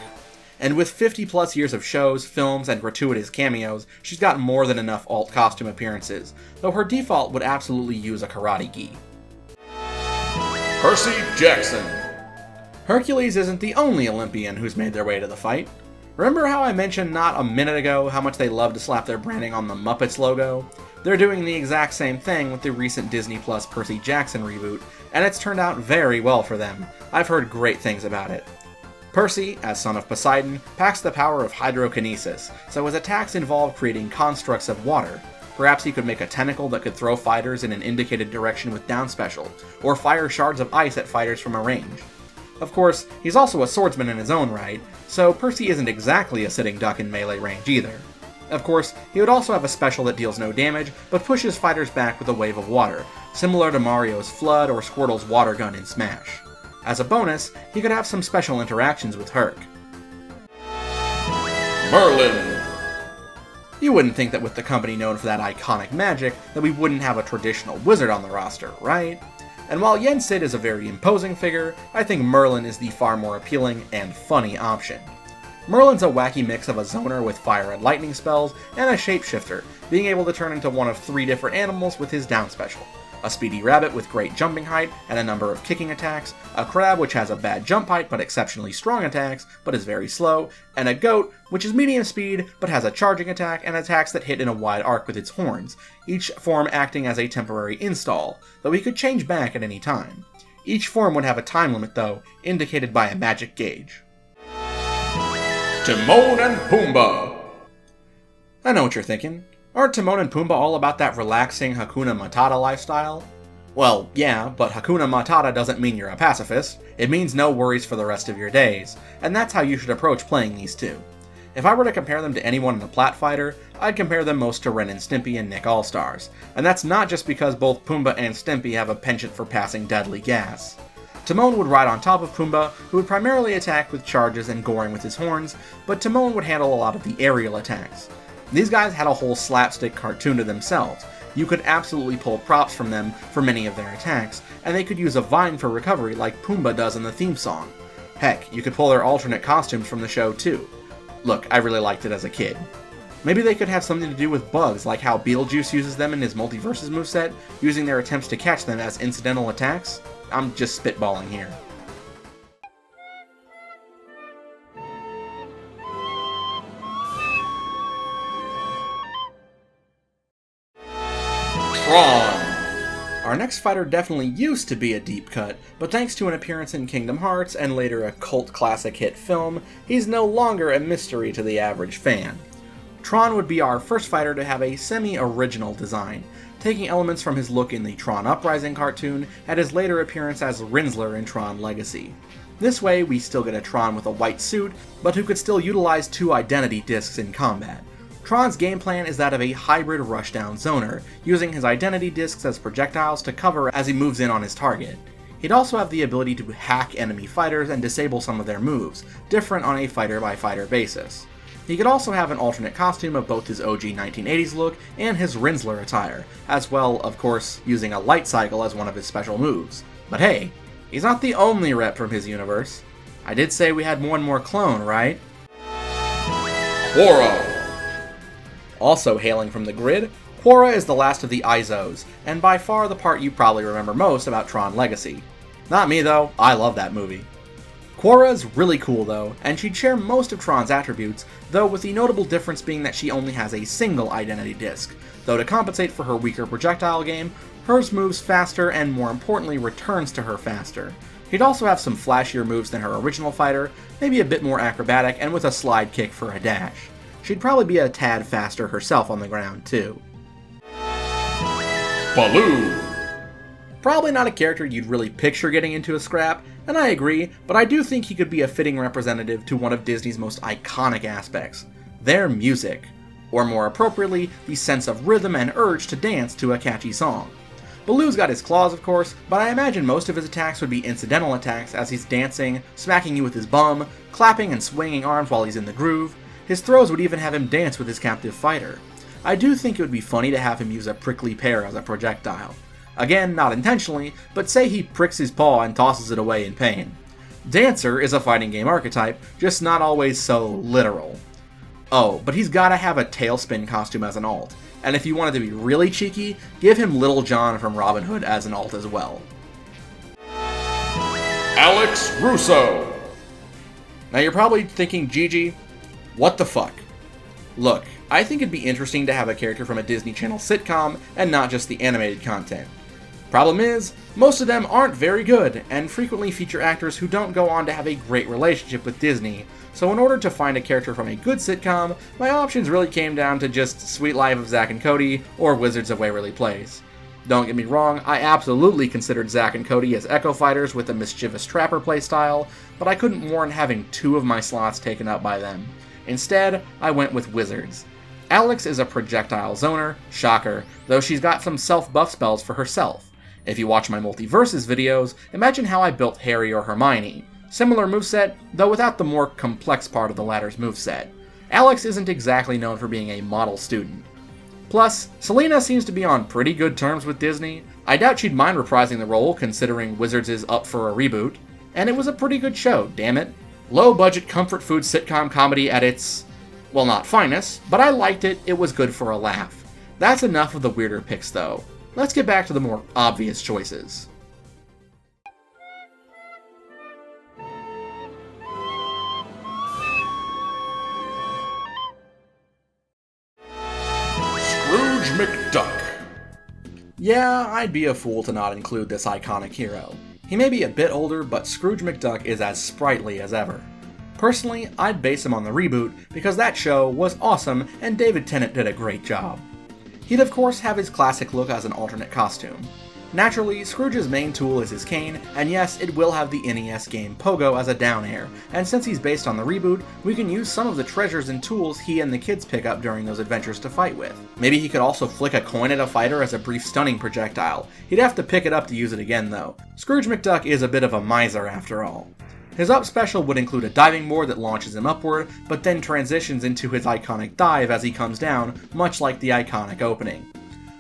And with 50 plus years of shows, films, and gratuitous cameos, she's got more than enough alt costume appearances, though her default would absolutely use a karate gi. Percy Jackson. Hercules isn't the only Olympian who's made their way to the fight. Remember how I mentioned not a minute ago how much they love to slap their branding on the Muppets logo? They're doing the exact same thing with the recent Disney Plus Percy Jackson reboot, and it's turned out very well for them. I've heard great things about it. Percy, as son of Poseidon, packs the power of hydrokinesis, so his attacks involve creating constructs of water. Perhaps he could make a tentacle that could throw fighters in an indicated direction with down special, or fire shards of ice at fighters from a range. Of course, he's also a swordsman in his own right, so Percy isn't exactly a sitting duck in melee range either. Of course, he would also have a special that deals no damage, but pushes fighters back with a wave of water, similar to Mario's Flood or Squirtle's water gun in Smash. As a bonus, he could have some special interactions with Herc. Merlin. You wouldn't think that with the company known for that iconic magic, that we wouldn't have a traditional wizard on the roster, right? And while Yen Sid is a very imposing figure, I think Merlin is the far more appealing and funny option. Merlin's a wacky mix of a zoner with fire and lightning spells, and a shapeshifter, being able to turn into one of 3 different animals with his down special. A speedy rabbit with great jumping height and a number of kicking attacks, a crab which has a bad jump height but exceptionally strong attacks, but is very slow, and a goat which is medium speed but has a charging attack and attacks that hit in a wide arc with its horns, each form acting as a temporary install, though he could change back at any time. Each form would have a time limit though, indicated by a magic gauge. Timon and Pumbaa. I know what you're thinking. Aren't Timon and Pumbaa all about that relaxing Hakuna Matata lifestyle? Well, yeah, but Hakuna Matata doesn't mean you're a pacifist. It means no worries for the rest of your days, and that's how you should approach playing these two. If I were to compare them to anyone in a plat fighter, I'd compare them most to Ren and Stimpy and Nick All-Stars, and that's not just because both Pumbaa and Stimpy have a penchant for passing deadly gas. Timon would ride on top of Pumbaa, who would primarily attack with charges and goring with his horns, but Timon would handle a lot of the aerial attacks. These guys had a whole slapstick cartoon to themselves. You could absolutely pull props from them for many of their attacks, and they could use a vine for recovery like Pumbaa does in the theme song. Heck, you could pull their alternate costumes from the show too. Look, I really liked it as a kid. Maybe they could have something to do with bugs, like how Beetlejuice uses them in his Multiversus moveset, using their attempts to catch them as incidental attacks? I'm just spitballing here. Tron. Our next fighter definitely used to be a deep cut, but thanks to an appearance in Kingdom Hearts and later a cult classic hit film, he's no longer a mystery to the average fan. Tron would be our first fighter to have a semi-original design, taking elements from his look in the Tron Uprising cartoon and his later appearance as Rinzler in Tron Legacy. This way, we still get a Tron with a white suit, but who could still utilize 2 identity discs in combat. Tron's game plan is that of a hybrid rushdown zoner, using his identity discs as projectiles to cover as he moves in on his target. He'd also have the ability to hack enemy fighters and disable some of their moves, different on a fighter-by-fighter basis. He could also have an alternate costume of both his OG 1980s look and his Rinzler attire, as well, of course, using a light cycle as one of his special moves. But hey, he's not the only rep from his universe. I did say we had one more clone, right? Quora. Also hailing from the grid, Quora is the last of the Izos, and by far the part you probably remember most about Tron Legacy. Not me though, I love that movie. Quora's really cool though, and she'd share most of Tron's attributes, though with the notable difference being that she only has a single identity disc, though to compensate for her weaker projectile game, hers moves faster and more importantly returns to her faster. She'd also have some flashier moves than her original fighter, maybe a bit more acrobatic and with a slide kick for a dash. She'd probably be a tad faster herself on the ground too. Baloo. Probably not a character you'd really picture getting into a scrap, and I agree, but I do think he could be a fitting representative to one of Disney's most iconic aspects, their music, or more appropriately, the sense of rhythm and urge to dance to a catchy song. Baloo's got his claws, of course, but I imagine most of his attacks would be incidental attacks as he's dancing, smacking you with his bum, clapping and swinging arms while he's in the groove. His throws would even have him dance with his captive fighter. I do think it would be funny to have him use a prickly pear as a projectile. Again, not intentionally, but say he pricks his paw and tosses it away in pain. Dancer is a fighting game archetype, just not always so literal. Oh, but he's gotta have a tailspin costume as an alt, and if you wanted to be really cheeky, give him Little John from Robin Hood as an alt as well. Alex Russo. Now you're probably thinking, Gigi, what the fuck? Look, I think it'd be interesting to have a character from a Disney Channel sitcom and not just the animated content. Problem is, most of them aren't very good, and frequently feature actors who don't go on to have a great relationship with Disney, so in order to find a character from a good sitcom, my options really came down to just Sweet Life of Zack and Cody or Wizards of Waverly Place. Don't get me wrong, I absolutely considered Zack and Cody as Echo Fighters with a mischievous Trapper playstyle, but I couldn't warrant having 2 of my slots taken up by them. Instead, I went with Wizards. Alex is a projectile zoner, shocker, though she's got some self-buff spells for herself. If you watch my Multiversus videos, imagine how I built Harry or Hermione. Similar moveset, though without the more complex part of the latter's moveset. Alex isn't exactly known for being a model student. Plus, Selena seems to be on pretty good terms with Disney. I doubt she'd mind reprising the role considering Wizards is up for a reboot. And it was a pretty good show, damn it. Low-budget comfort food sitcom comedy at its, well, not finest, but I liked it, it was good for a laugh. That's enough of the weirder picks though. Let's get back to the more obvious choices. Scrooge McDuck. Yeah, I'd be a fool to not include this iconic hero. He may be a bit older, but Scrooge McDuck is as sprightly as ever. Personally, I'd base him on the reboot because that show was awesome and David Tennant did a great job. He'd of course have his classic look as an alternate costume. Naturally, Scrooge's main tool is his cane, and yes, it will have the NES game Pogo as a down air, and since he's based on the reboot, we can use some of the treasures and tools he and the kids pick up during those adventures to fight with. Maybe he could also flick a coin at a fighter as a brief stunning projectile. He'd have to pick it up to use it again though. Scrooge McDuck is a bit of a miser after all. His up special would include a diving board that launches him upward, but then transitions into his iconic dive as he comes down, much like the iconic opening.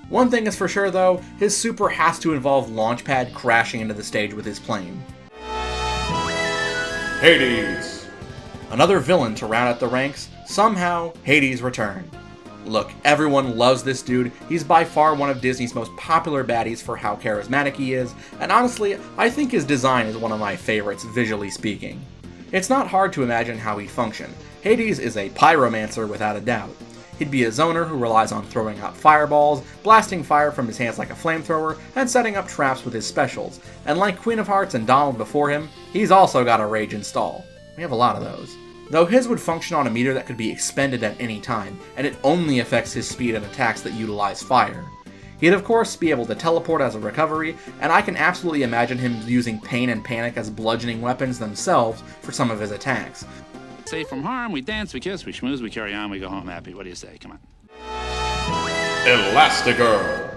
One thing is for sure though, his super has to involve Launchpad crashing into the stage with his plane. Hades. Another villain to round out the ranks, somehow Hades returned. Look, everyone loves this dude, he's by far one of Disney's most popular baddies for how charismatic he is, and honestly, I think his design is one of my favorites visually speaking. It's not hard to imagine how he'd function. Hades is a pyromancer without a doubt. He'd be a zoner who relies on throwing out fireballs, blasting fire from his hands like a flamethrower, and setting up traps with his specials. And like Queen of Hearts and Donald before him, he's also got a rage install. We have a lot of those. Though his would function on a meter that could be expended at any time, and it only affects his speed and attacks that utilize fire. He'd of course be able to teleport as a recovery, and I can absolutely imagine him using Pain and Panic as bludgeoning weapons themselves for some of his attacks. Safe from harm, we dance, we kiss, we schmooze, we carry on, we go home happy. What do you say? Come on. Elastigirl.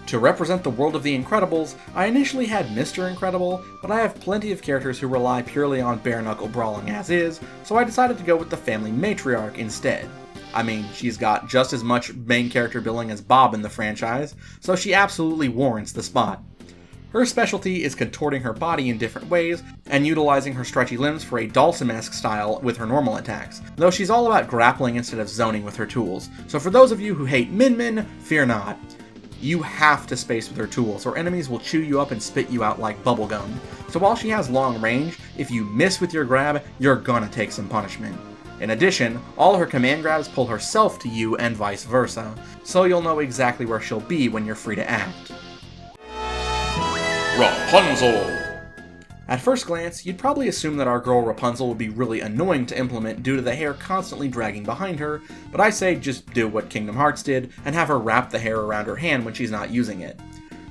To represent the world of the Incredibles, I initially had Mr. Incredible, but I have plenty of characters who rely purely on bare-knuckle brawling as is, so I decided to go with the family matriarch instead. I mean, she's got just as much main character billing as Bob in the franchise, so she absolutely warrants the spot. Her specialty is contorting her body in different ways, and utilizing her stretchy limbs for a Dhalsim-esque style with her normal attacks, though she's all about grappling instead of zoning with her tools, so for those of you who hate Min, fear not. You have to space with her tools, or enemies will chew you up and spit you out like bubblegum. So while she has long range, if you miss with your grab, you're gonna take some punishment. In addition, all her command grabs pull herself to you and vice versa, so you'll know exactly where she'll be when you're free to act. Rapunzel. At first glance, you'd probably assume that our girl Rapunzel would be really annoying to implement due to the hair constantly dragging behind her, but I say just do what Kingdom Hearts did and have her wrap the hair around her hand when she's not using it.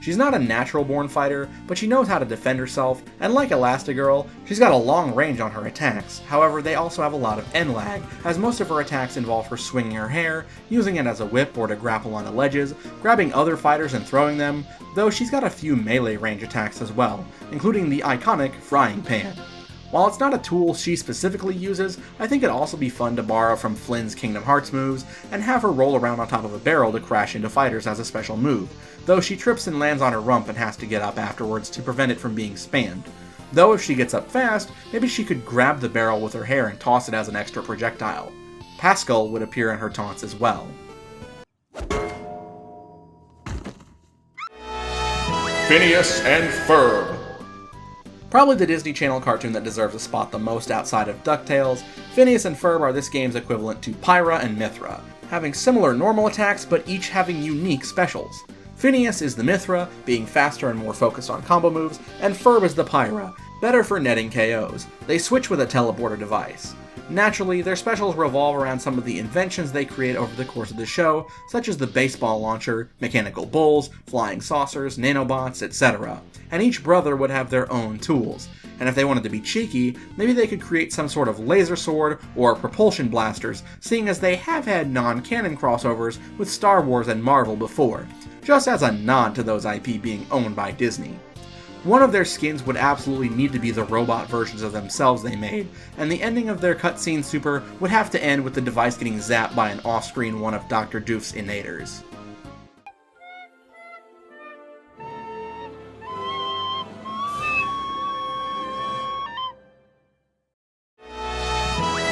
She's not a natural-born fighter, but she knows how to defend herself, and like Elastigirl, she's got a long range on her attacks. However, they also have a lot of N-lag, as most of her attacks involve her swinging her hair, using it as a whip or to grapple onto ledges, grabbing other fighters and throwing them, though she's got a few melee range attacks as well, including the iconic Frying Pan. While it's not a tool she specifically uses, I think it'd also be fun to borrow from Flynn's Kingdom Hearts moves, and have her roll around on top of a barrel to crash into fighters as a special move, though she trips and lands on her rump and has to get up afterwards to prevent it from being spammed. Though if she gets up fast, maybe she could grab the barrel with her hair and toss it as an extra projectile. Pascal would appear in her taunts as well. Phineas and Ferb. Probably the Disney Channel cartoon that deserves a spot the most outside of DuckTales, Phineas and Ferb are this game's equivalent to Pyra and Mithra, having similar normal attacks but each having unique specials. Phineas is the Mithra, being faster and more focused on combo moves, and Ferb is the Pyra, better for netting KOs. They switch with a teleporter device. Naturally, their specials revolve around some of the inventions they create over the course of the show, such as the baseball launcher, mechanical bulls, flying saucers, nanobots, etc. And each brother would have their own tools. And if they wanted to be cheeky, maybe they could create some sort of laser sword or propulsion blasters, seeing as they have had non-canon crossovers with Star Wars and Marvel before, just as a nod to those IP being owned by Disney. One of their skins would absolutely need to be the robot versions of themselves they made, and the ending of their cutscene super would have to end with the device getting zapped by an off-screen one of Dr. Doof's innators.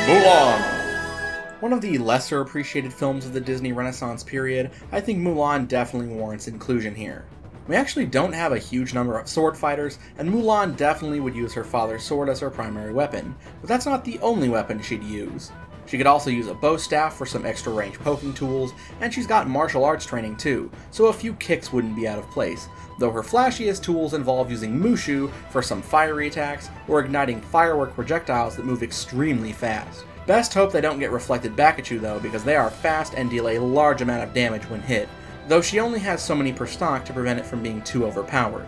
Mulan. One of the lesser appreciated films of the Disney Renaissance period, I think Mulan definitely warrants inclusion here. We actually don't have a huge number of sword fighters, and Mulan definitely would use her father's sword as her primary weapon, but that's not the only weapon she'd use. She could also use a bow staff for some extra range poking tools, and she's got martial arts training too, so a few kicks wouldn't be out of place, though her flashiest tools involve using Mushu for some fiery attacks, or igniting firework projectiles that move extremely fast. Best hope they don't get reflected back at you though, because they are fast and deal a large amount of damage when hit, though she only has so many per stock to prevent it from being too overpowered.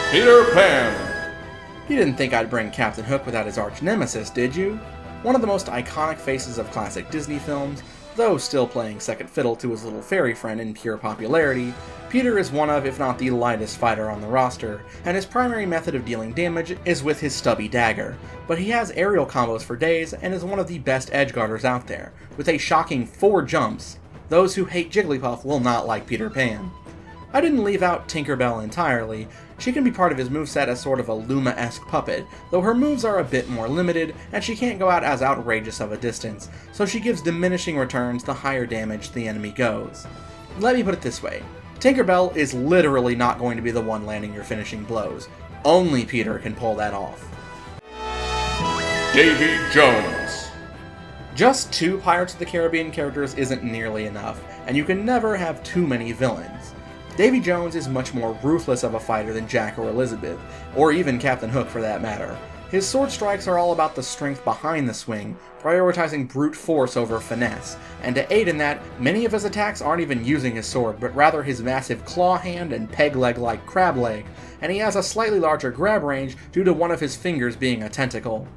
Peter Pan. You didn't think I'd bring Captain Hook without his arch nemesis, did you? One of the most iconic faces of classic Disney films, though still playing second fiddle to his little fairy friend in pure popularity, Peter is one of, if not the lightest fighter on the roster, and his primary method of dealing damage is with his stubby dagger, but he has aerial combos for days and is one of the best edgeguarders out there, with a shocking 4 jumps. Those who hate Jigglypuff will not like Peter Pan. I didn't leave out Tinkerbell entirely. She can be part of his moveset as sort of a Luma-esque puppet, though her moves are a bit more limited, and she can't go out as outrageous of a distance, so she gives diminishing returns the higher damage the enemy goes. Let me put it this way. Tinkerbell is literally not going to be the one landing your finishing blows. Only Peter can pull that off. Davy Jones. Just 2 Pirates of the Caribbean characters isn't nearly enough, and you can never have too many villains. Davy Jones is much more ruthless of a fighter than Jack or Elizabeth, or even Captain Hook for that matter. His sword strikes are all about the strength behind the swing, prioritizing brute force over finesse, and to aid in that, many of his attacks aren't even using his sword, but rather his massive claw hand and peg leg like crab leg, and he has a slightly larger grab range due to one of his fingers being a tentacle.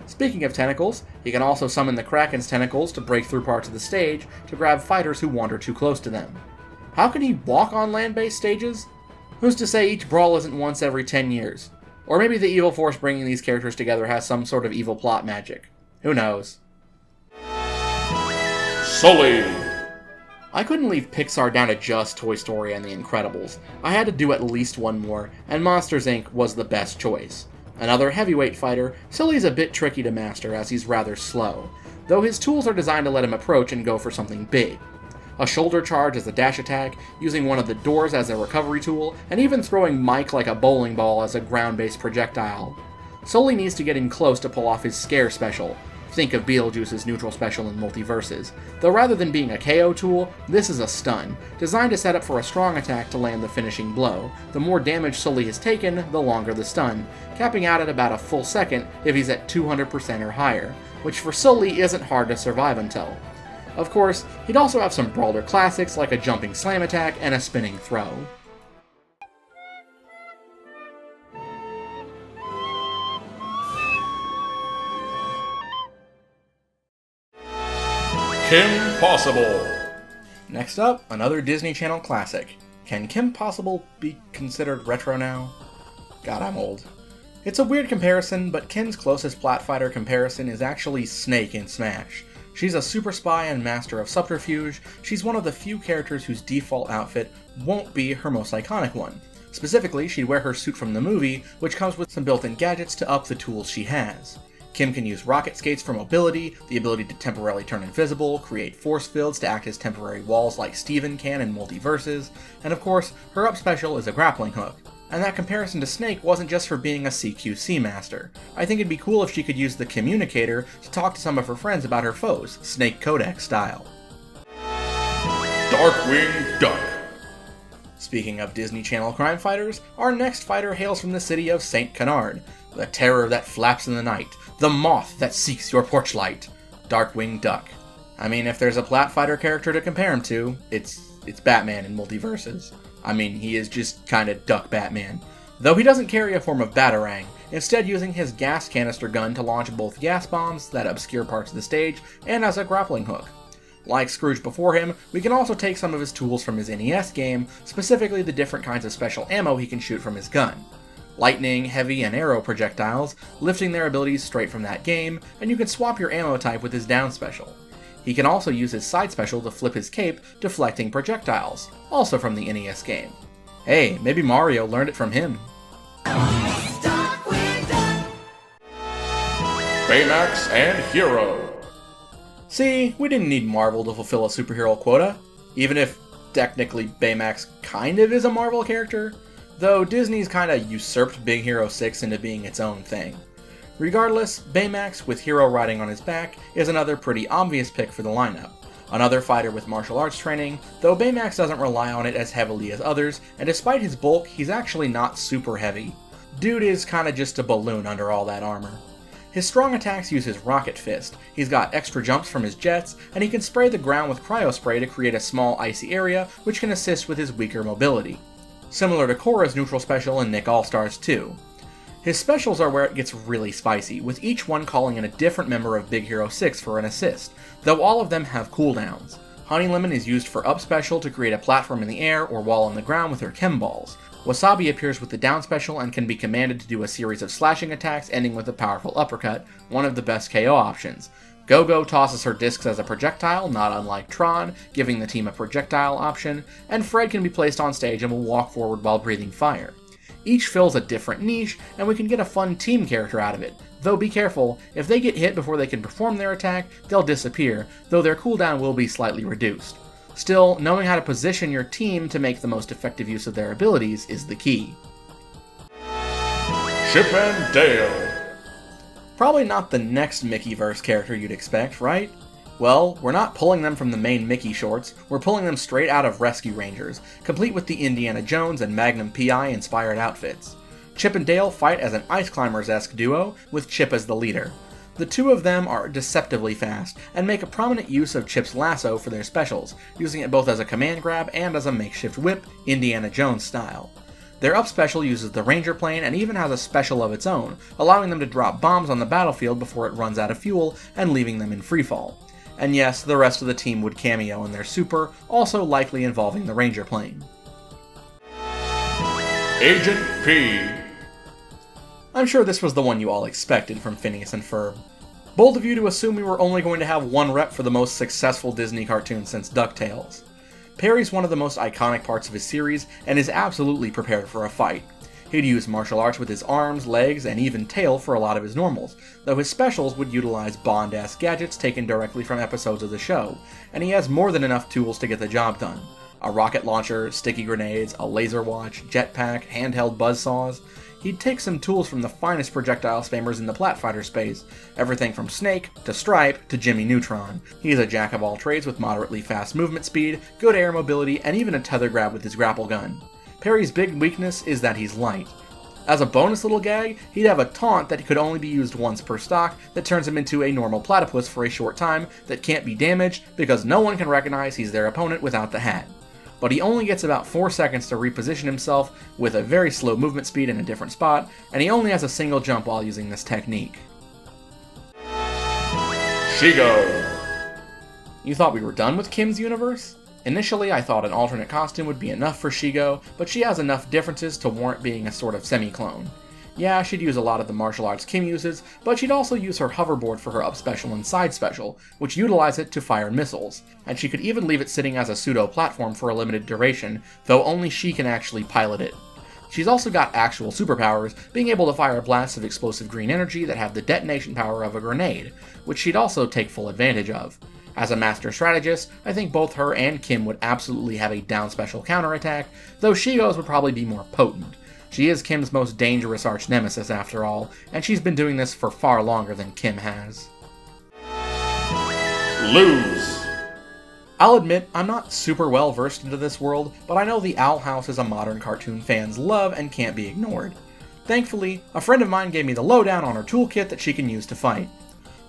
Speaking of tentacles, he can also summon the Kraken's tentacles to break through parts of the stage to grab fighters who wander too close to them. How can he walk on land-based stages? Who's to say each brawl isn't once every 10 years? Or maybe the evil force bringing these characters together has some sort of evil plot magic. Who knows? Sully. I couldn't leave Pixar down to just Toy Story and The Incredibles. I had to do at least one more, and Monsters, Inc. was the best choice. Another heavyweight fighter, Sully's a bit tricky to master as he's rather slow, though his tools are designed to let him approach and go for something big. A shoulder charge as a dash attack, using one of the doors as a recovery tool, and even throwing Mike like a bowling ball as a ground-based projectile. Sully needs to get in close to pull off his scare special. Think of Beetlejuice's neutral special in Multiversus. Though rather than being a KO tool, this is a stun, designed to set up for a strong attack to land the finishing blow. The more damage Sully has taken, the longer the stun, capping out at about a full second if he's at 200% or higher, which for Sully isn't hard to survive until. Of course, he'd also have some brawler classics like a jumping slam attack and a spinning throw. Kim Possible. Next up, another Disney Channel classic. Can Kim Possible be considered retro now? God, I'm old. It's a weird comparison, but Kim's closest Platfighter comparison is actually Snake in Smash. She's a super spy and master of subterfuge. She's one of the few characters whose default outfit won't be her most iconic one. Specifically, she'd wear her suit from the movie, which comes with some built-in gadgets to up the tools she has. Kim can use rocket skates for mobility, the ability to temporarily turn invisible, create force fields to act as temporary walls like Steven can in Multiversus, and of course, her up special is a grappling hook. And that comparison to Snake wasn't just for being a CQC master. I think it'd be cool if she could use the Communicator to talk to some of her friends about her foes, Snake Codex style. Darkwing Duck. Speaking of Disney Channel crime fighters, our next fighter hails from the city of St. Canard, the terror that flaps in the night, the moth that seeks your porch light, Darkwing Duck. I mean, if there's a Platfighter character to compare him to, it's Batman in Multiversus. I mean, he is just kinda Duck Batman. Though he doesn't carry a form of Batarang, instead using his gas canister gun to launch both gas bombs that obscure parts of the stage, and as a grappling hook. Like Scrooge before him, we can also take some of his tools from his NES game, specifically the different kinds of special ammo he can shoot from his gun. Lightning, heavy, and arrow projectiles, lifting their abilities straight from that game, and you can swap your ammo type with his down special. He can also use his side special to flip his cape, deflecting projectiles, also from the NES game. Hey, maybe Mario learned it from him. Baymax and Hero. See, we didn't need Marvel to fulfill a superhero quota, even if technically Baymax kind of is a Marvel character, though Disney's kinda usurped Big Hero 6 into being its own thing. Regardless, Baymax, with Hero riding on his back, is another pretty obvious pick for the lineup. Another fighter with martial arts training, though Baymax doesn't rely on it as heavily as others, and despite his bulk, he's actually not super heavy. Dude is kinda just a balloon under all that armor. His strong attacks use his Rocket Fist, he's got extra jumps from his jets, and he can spray the ground with cryospray to create a small icy area, which can assist with his weaker mobility. Similar to Korra's neutral special in Nick All-Stars 2. His specials are where it gets really spicy, with each one calling in a different member of Big Hero 6 for an assist, though all of them have cooldowns. Honey Lemon is used for up special to create a platform in the air or wall on the ground with her chem balls. Wasabi appears with the down special and can be commanded to do a series of slashing attacks ending with a powerful uppercut, one of the best KO options. Go-Go tosses her discs as a projectile, not unlike Tron, giving the team a projectile option, and Fred can be placed on stage and will walk forward while breathing fire. Each fills a different niche, and we can get a fun team character out of it, though be careful, if they get hit before they can perform their attack, they'll disappear, though their cooldown will be slightly reduced. Still, knowing how to position your team to make the most effective use of their abilities is the key. Chip and Dale. Probably not the next Mickeyverse character you'd expect, right? Well, we're not pulling them from the main Mickey shorts, we're pulling them straight out of Rescue Rangers, complete with the Indiana Jones and Magnum P.I. inspired outfits. Chip and Dale fight as an Ice Climbers-esque duo, with Chip as the leader. The two of them are deceptively fast, and make a prominent use of Chip's lasso for their specials, using it both as a command grab and as a makeshift whip, Indiana Jones style. Their up special uses the Ranger plane and even has a special of its own, allowing them to drop bombs on the battlefield before it runs out of fuel and leaving them in freefall. And yes, the rest of the team would cameo in their super, also likely involving the Ranger plane. Agent P. I'm sure this was the one you all expected from Phineas and Ferb. Bold of you to assume we were only going to have one rep for the most successful Disney cartoon since DuckTales. Perry's one of the most iconic parts of his series, and is absolutely prepared for a fight. He'd use martial arts with his arms, legs, and even tail for a lot of his normals, though his specials would utilize Bond-esque gadgets taken directly from episodes of the show, and he has more than enough tools to get the job done. A rocket launcher, sticky grenades, a laser watch, jetpack, handheld buzzsaws. He'd take some tools from the finest projectile spammers in the platformfighter space, everything from Snake, to Stripe, to Jimmy Neutron. He's a jack of all trades with moderately fast movement speed, good air mobility, and even a tether grab with his grapple gun. Perry's big weakness is that he's light. As a bonus little gag, he'd have a taunt that could only be used once per stock that turns him into a normal platypus for a short time that can't be damaged because no one can recognize he's their opponent without the hat. But he only gets about 4 seconds to reposition himself with a very slow movement speed in a different spot, and he only has a single jump while using this technique. Shigo. You thought we were done with Kim's universe? Initially, I thought an alternate costume would be enough for Shigo, but she has enough differences to warrant being a sort of semi-clone. Yeah, she'd use a lot of the martial arts Kim uses, but she'd also use her hoverboard for her up special and side special, which utilize it to fire missiles, and she could even leave it sitting as a pseudo-platform for a limited duration, though only she can actually pilot it. She's also got actual superpowers, being able to fire blasts of explosive green energy that have the detonation power of a grenade, which she'd also take full advantage of. As a master strategist, I think both her and Kim would absolutely have a down special counterattack, though Shigo's would probably be more potent. She is Kim's most dangerous arch-nemesis after all, and she's been doing this for far longer than Kim has. Lose. I'll admit, I'm not super well versed into this world, but I know the Owl House is a modern cartoon fans love and can't be ignored. Thankfully, a friend of mine gave me the lowdown on her toolkit that she can use to fight.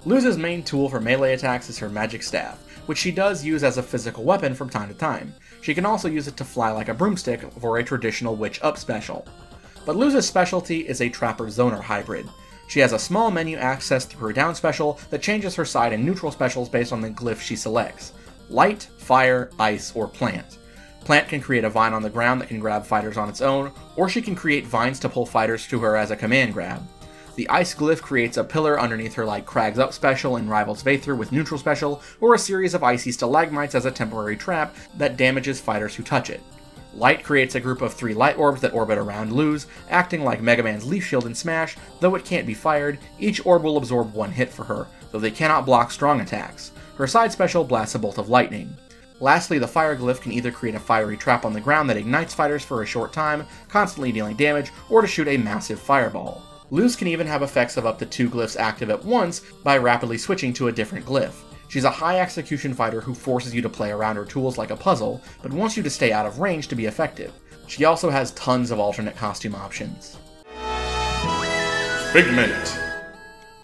Luce's main tool for melee attacks is her magic staff, which she does use as a physical weapon from time to time. She can also use it to fly like a broomstick for a traditional witch up special. But Luce's specialty is a Trapper-Zoner hybrid. She has a small menu access through her down special that changes her side and neutral specials based on the glyph she selects. Light, fire, ice, or plant. Plant can create a vine on the ground that can grab fighters on its own, or she can create vines to pull fighters to her as a command grab. The ice glyph creates a pillar underneath her like Krag's up special and Rivals Aether with neutral special, or a series of icy stalagmites as a temporary trap that damages fighters who touch it. Light creates a group of 3 light orbs that orbit around Luz, acting like Mega Man's Leaf Shield in Smash. Though it can't be fired, each orb will absorb 1 hit for her, though they cannot block strong attacks. Her side special blasts a bolt of lightning. Lastly, the fire glyph can either create a fiery trap on the ground that ignites fighters for a short time, constantly dealing damage, or to shoot a massive fireball. Luz can even have effects of up to 2 glyphs active at once by rapidly switching to a different glyph. She's a high execution fighter who forces you to play around her tools like a puzzle, but wants you to stay out of range to be effective. She also has tons of alternate costume options. Figment.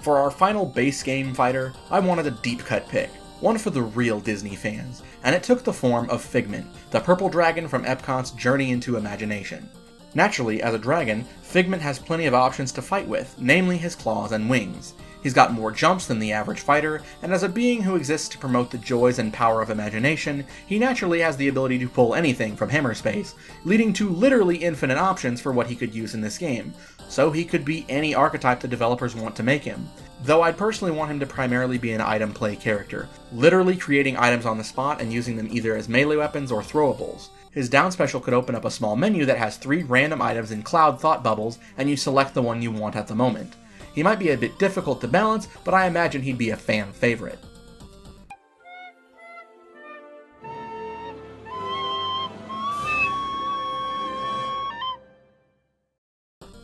For our final base game fighter, I wanted a deep cut pick, one for the real Disney fans, and it took the form of Figment, the purple dragon from Epcot's Journey into Imagination. Naturally, as a dragon, Figment has plenty of options to fight with, namely his claws and wings. He's got more jumps than the average fighter, and as a being who exists to promote the joys and power of imagination, he naturally has the ability to pull anything from hammer space, leading to literally infinite options for what he could use in this game, so he could be any archetype the developers want to make him. Though I'd personally want him to primarily be an item play character, literally creating items on the spot and using them either as melee weapons or throwables. His down special could open up a small menu that has 3 random items in cloud thought bubbles, and you select the one you want at the moment. He might be a bit difficult to balance, but I imagine he'd be a fan favorite.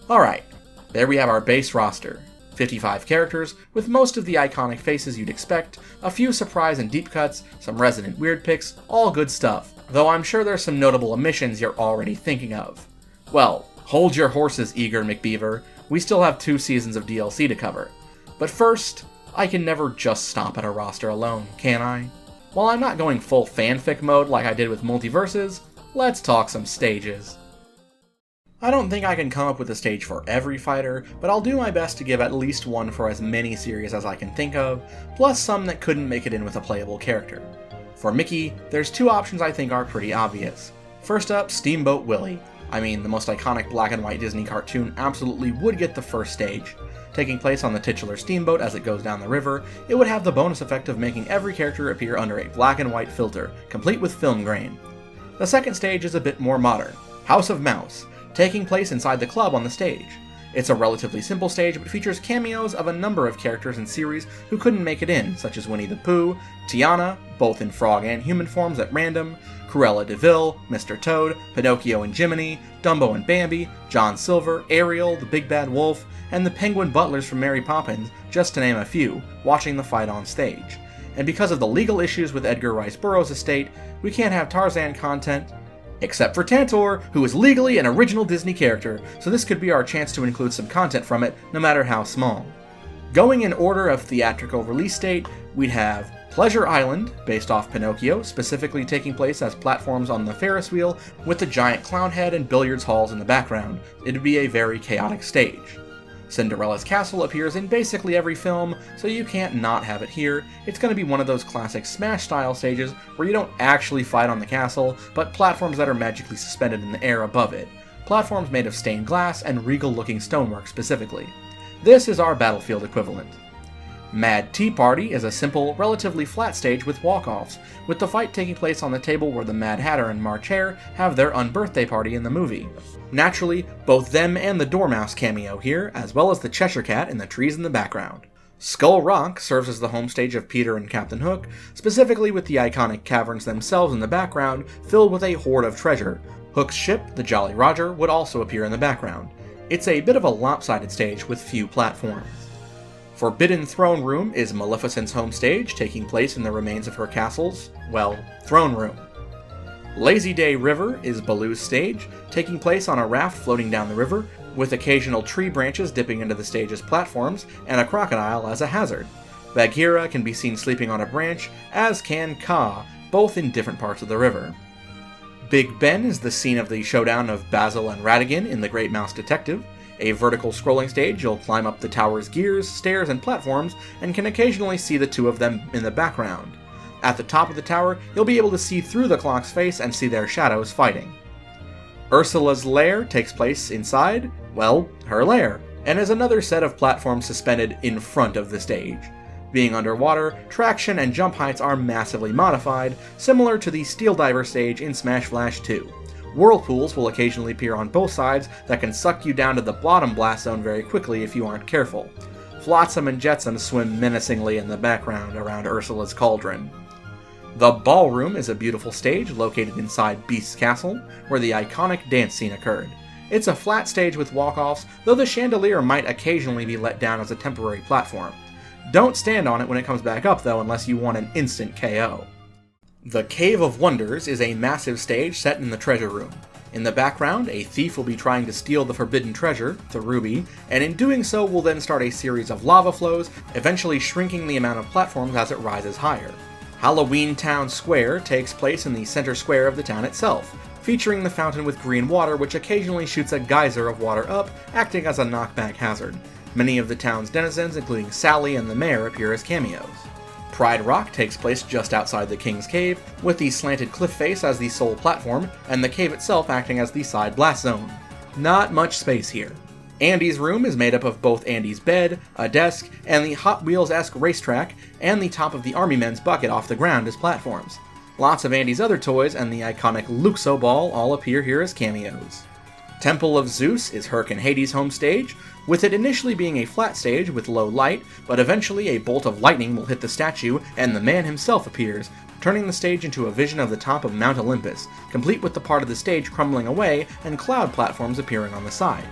Alright, there we have our base roster. 55 characters, with most of the iconic faces you'd expect, a few surprise and deep cuts, some resident weird picks, all good stuff, though I'm sure there's some notable omissions you're already thinking of. Well, hold your horses, eager McBeaver, we still have 2 seasons of DLC to cover. But first, I can never just stop at a roster alone, can I? While I'm not going full fanfic mode like I did with Multiversus, let's talk some stages. I don't think I can come up with a stage for every fighter, but I'll do my best to give at least one for as many series as I can think of, plus some that couldn't make it in with a playable character. For Mickey, there's 2 options I think are pretty obvious. First up, Steamboat Willie. I mean, the most iconic black and white Disney cartoon absolutely would get the first stage. Taking place on the titular steamboat as it goes down the river, it would have the bonus effect of making every character appear under a black and white filter, complete with film grain. The second stage is a bit more modern, House of Mouse, taking place inside the club on the stage. It's a relatively simple stage, but features cameos of a number of characters in series who couldn't make it in, such as Winnie the Pooh, Tiana, both in frog and human forms at random, Cruella de Vil, Mr. Toad, Pinocchio and Jiminy, Dumbo and Bambi, John Silver, Ariel, the Big Bad Wolf, and the Penguin Butlers from Mary Poppins, just to name a few, watching the fight on stage. And because of the legal issues with Edgar Rice Burroughs' estate, we can't have Tarzan content, except for Tantor, who is legally an original Disney character, so this could be our chance to include some content from it, no matter how small. Going in order of theatrical release date, we'd have Pleasure Island, based off Pinocchio, specifically taking place as platforms on the Ferris wheel, with the giant clown head and billiards halls in the background. It'd be a very chaotic stage. Cinderella's castle appears in basically every film, so you can't not have it here. It's going to be one of those classic Smash-style stages where you don't actually fight on the castle, but platforms that are magically suspended in the air above it. Platforms made of stained glass and regal-looking stonework specifically. This is our battlefield equivalent. Mad Tea Party is a simple, relatively flat stage with walk-offs, with the fight taking place on the table where the Mad Hatter and March Hare have their unbirthday party in the movie. Naturally, both them and the Dormouse cameo here, as well as the Cheshire Cat in the trees in the background. Skull Rock serves as the home stage of Peter and Captain Hook, specifically with the iconic caverns themselves in the background, filled with a hoard of treasure. Hook's ship, the Jolly Roger, would also appear in the background. It's a bit of a lopsided stage with few platforms. Forbidden Throne Room is Maleficent's home stage, taking place in the remains of her castle's, well, throne room. Lazy Day River is Baloo's stage, taking place on a raft floating down the river, with occasional tree branches dipping into the stage's platforms, and a crocodile as a hazard. Bagheera can be seen sleeping on a branch, as can Kaa, both in different parts of the river. Big Ben is the scene of the showdown of Basil and Ratigan in The Great Mouse Detective. A vertical scrolling stage, you'll climb up the tower's gears, stairs, and platforms, and can occasionally see the 2 of them in the background. At the top of the tower, you'll be able to see through the clock's face and see their shadows fighting. Ursula's lair takes place inside, well, her lair, and is another set of platforms suspended in front of the stage. Being underwater, traction and jump heights are massively modified, similar to the Steel Diver stage in Smash Flash 2. Whirlpools will occasionally appear on both sides that can suck you down to the bottom blast zone very quickly if you aren't careful. Flotsam and Jetsam swim menacingly in the background around Ursula's cauldron. The Ballroom is a beautiful stage located inside Beast's castle, where the iconic dance scene occurred. It's a flat stage with walk-offs, though the chandelier might occasionally be let down as a temporary platform. Don't stand on it when it comes back up though, unless you want an instant KO. The Cave of Wonders is a massive stage set in the treasure room. In the background, a thief will be trying to steal the forbidden treasure, the ruby, and in doing so will then start a series of lava flows, eventually shrinking the amount of platforms as it rises higher. Halloween Town Square takes place in the center square of the town itself, featuring the fountain with green water which occasionally shoots a geyser of water up, acting as a knockback hazard. Many of the town's denizens, including Sally and the mayor, appear as cameos. Pride Rock takes place just outside the King's Cave, with the slanted cliff face as the sole platform, and the cave itself acting as the side blast zone. Not much space here. Andy's room is made up of both Andy's bed, a desk, and the Hot Wheels-esque racetrack, and the top of the Army Men's bucket off the ground as platforms. Lots of Andy's other toys and the iconic Luxo ball all appear here as cameos. Temple of Zeus is Herc and Hades' home stage, with it initially being a flat stage with low light, but eventually a bolt of lightning will hit the statue and the man himself appears, turning the stage into a vision of the top of Mount Olympus, complete with the part of the stage crumbling away and cloud platforms appearing on the side.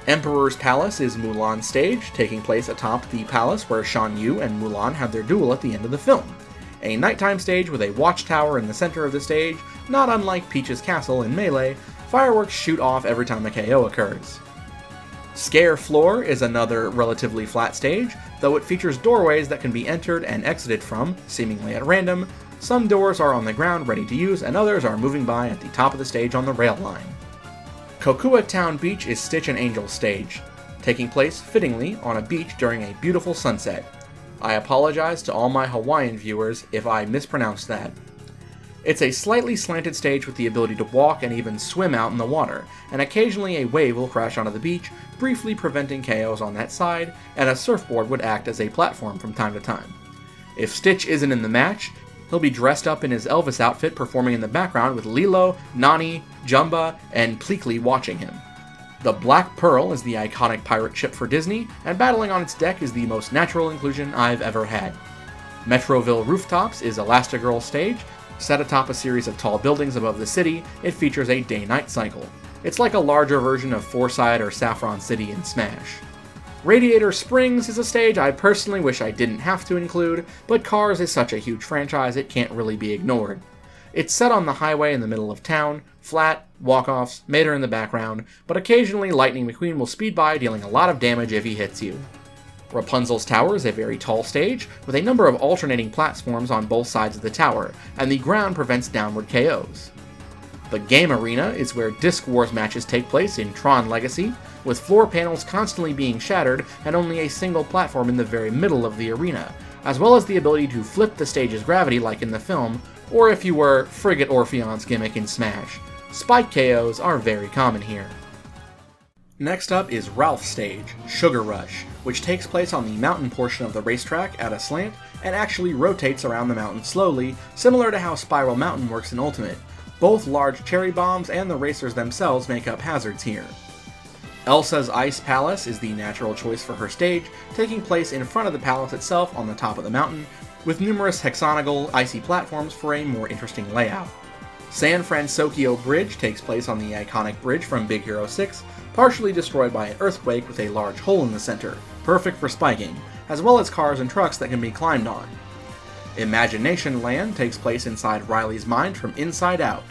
Emperor's Palace is Mulan's stage, taking place atop the palace where Shan Yu and Mulan had their duel at the end of the film. A nighttime stage with a watchtower in the center of the stage, not unlike Peach's castle in Melee. Fireworks shoot off every time a KO occurs. Scare Floor is another relatively flat stage, though it features doorways that can be entered and exited from, seemingly at random. Some doors are on the ground ready to use, and others are moving by at the top of the stage on the rail line. Kokua Town Beach is Stitch and Angel's stage, taking place, fittingly, on a beach during a beautiful sunset. I apologize to all my Hawaiian viewers if I mispronounced that. It's a slightly slanted stage with the ability to walk and even swim out in the water, and occasionally a wave will crash onto the beach, briefly preventing KOs on that side, and a surfboard would act as a platform from time to time. If Stitch isn't in the match, he'll be dressed up in his Elvis outfit performing in the background with Lilo, Nani, Jumba, and Pleakley watching him. The Black Pearl is the iconic pirate ship for Disney, and battling on its deck is the most natural inclusion I've ever had. Metroville Rooftops is Elastigirl's stage. Set atop a series of tall buildings above the city, it features a day-night cycle. It's like a larger version of Forsyth or Saffron City in Smash. Radiator Springs is a stage I personally wish I didn't have to include, but Cars is such a huge franchise it can't really be ignored. It's set on the highway in the middle of town, flat, walk-offs, Mater in the background, but occasionally Lightning McQueen will speed by dealing a lot of damage if he hits you. Rapunzel's Tower is a very tall stage, with a number of alternating platforms on both sides of the tower, and the ground prevents downward KOs. The Game Arena is where Disc Wars matches take place in Tron Legacy, with floor panels constantly being shattered and only a single platform in the very middle of the arena, as well as the ability to flip the stage's gravity like in the film, or if you were Frigate Orpheon's gimmick in Smash. Spike KOs are very common here. Next up is Ralph's stage, Sugar Rush, which takes place on the mountain portion of the racetrack at a slant and actually rotates around the mountain slowly, similar to how Spiral Mountain works in Ultimate. Both large cherry bombs and the racers themselves make up hazards here. Elsa's Ice Palace is the natural choice for her stage, taking place in front of the palace itself on the top of the mountain, with numerous hexagonal, icy platforms for a more interesting layout. San Francisco Bridge takes place on the iconic bridge from Big Hero 6, partially destroyed by an earthquake with a large hole in the center, perfect for spiking, as well as cars and trucks that can be climbed on. Imagination Land takes place inside Riley's mind from inside out.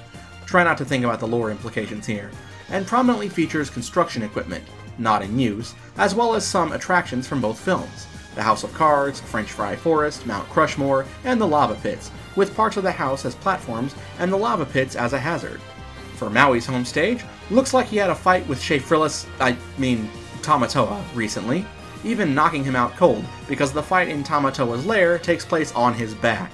Try not to think about the lore implications here, and prominently features construction equipment, not in use, as well as some attractions from both films: the House of Cards, French Fry Forest, Mount Crushmore, and the Lava Pits, with parts of the house as platforms and the lava pits as a hazard. For Maui's home stage, looks like he had a fight with Tamatoa recently, even knocking him out cold, because the fight in Tamatoa's lair takes place on his back.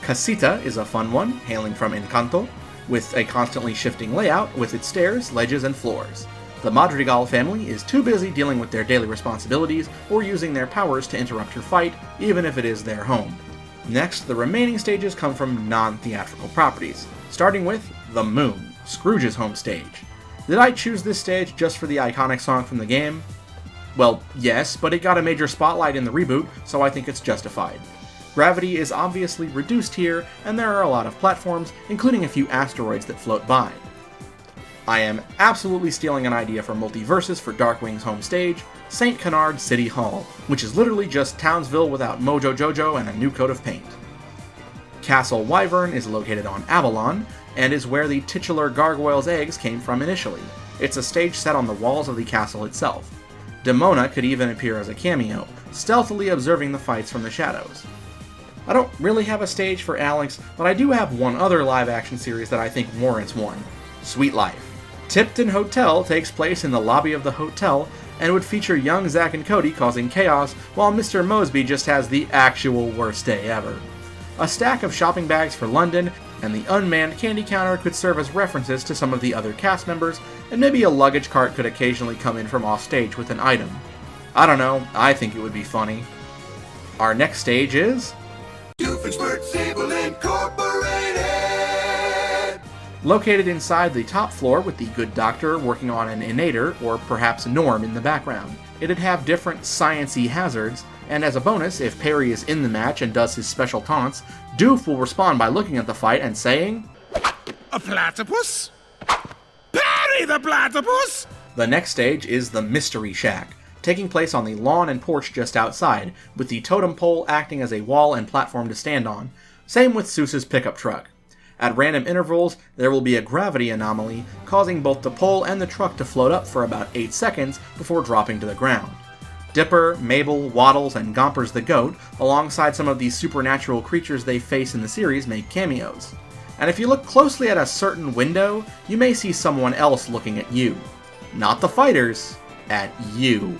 Casita is a fun one, hailing from Encanto, with a constantly shifting layout with its stairs, ledges, and floors. The Madrigal family is too busy dealing with their daily responsibilities or using their powers to interrupt your fight, even if it is their home. Next, the remaining stages come from non-theatrical properties, starting with The Moon, Scrooge's home stage. Did I choose this stage just for the iconic song from the game? Well, yes, but it got a major spotlight in the reboot, so I think it's justified. Gravity is obviously reduced here, and there are a lot of platforms, including a few asteroids that float by. I am absolutely stealing an idea from Multiversus for Darkwing's home stage, St. Canard City Hall, which is literally just Townsville without Mojo Jojo and a new coat of paint. Castle Wyvern is located on Avalon, and is where the titular gargoyle's eggs came from initially. It's a stage set on the walls of the castle itself. Demona could even appear as a cameo, stealthily observing the fights from the shadows. I don't really have a stage for Alex, but I do have one other live-action series that I think warrants one: Sweet Life. Tipton Hotel takes place in the lobby of the hotel, and would feature young Zack and Cody causing chaos, while Mr. Mosby just has the actual worst day ever. A stack of shopping bags for London, and the unmanned candy counter could serve as references to some of the other cast members, and maybe a luggage cart could occasionally come in from offstage with an item. I don't know, I think it would be funny. Our next stage is Doofenshmirtz Incorporated! Located inside the top floor with the good doctor working on an Inator, or perhaps Norm, in the background. It'd have different science-y hazards, and as a bonus, if Perry is in the match and does his special taunts, Doof will respond by looking at the fight and saying, A platypus? Parry the platypus! The next stage is the Mystery Shack, taking place on the lawn and porch just outside, with the totem pole acting as a wall and platform to stand on. Same with Seuss's pickup truck. At random intervals, there will be a gravity anomaly, causing both the pole and the truck to float up for about 8 seconds before dropping to the ground. Dipper, Mabel, Waddles, and Gompers the Goat, alongside some of the supernatural creatures they face in the series, make cameos. And if you look closely at a certain window, you may see someone else looking at you. Not the fighters, at you.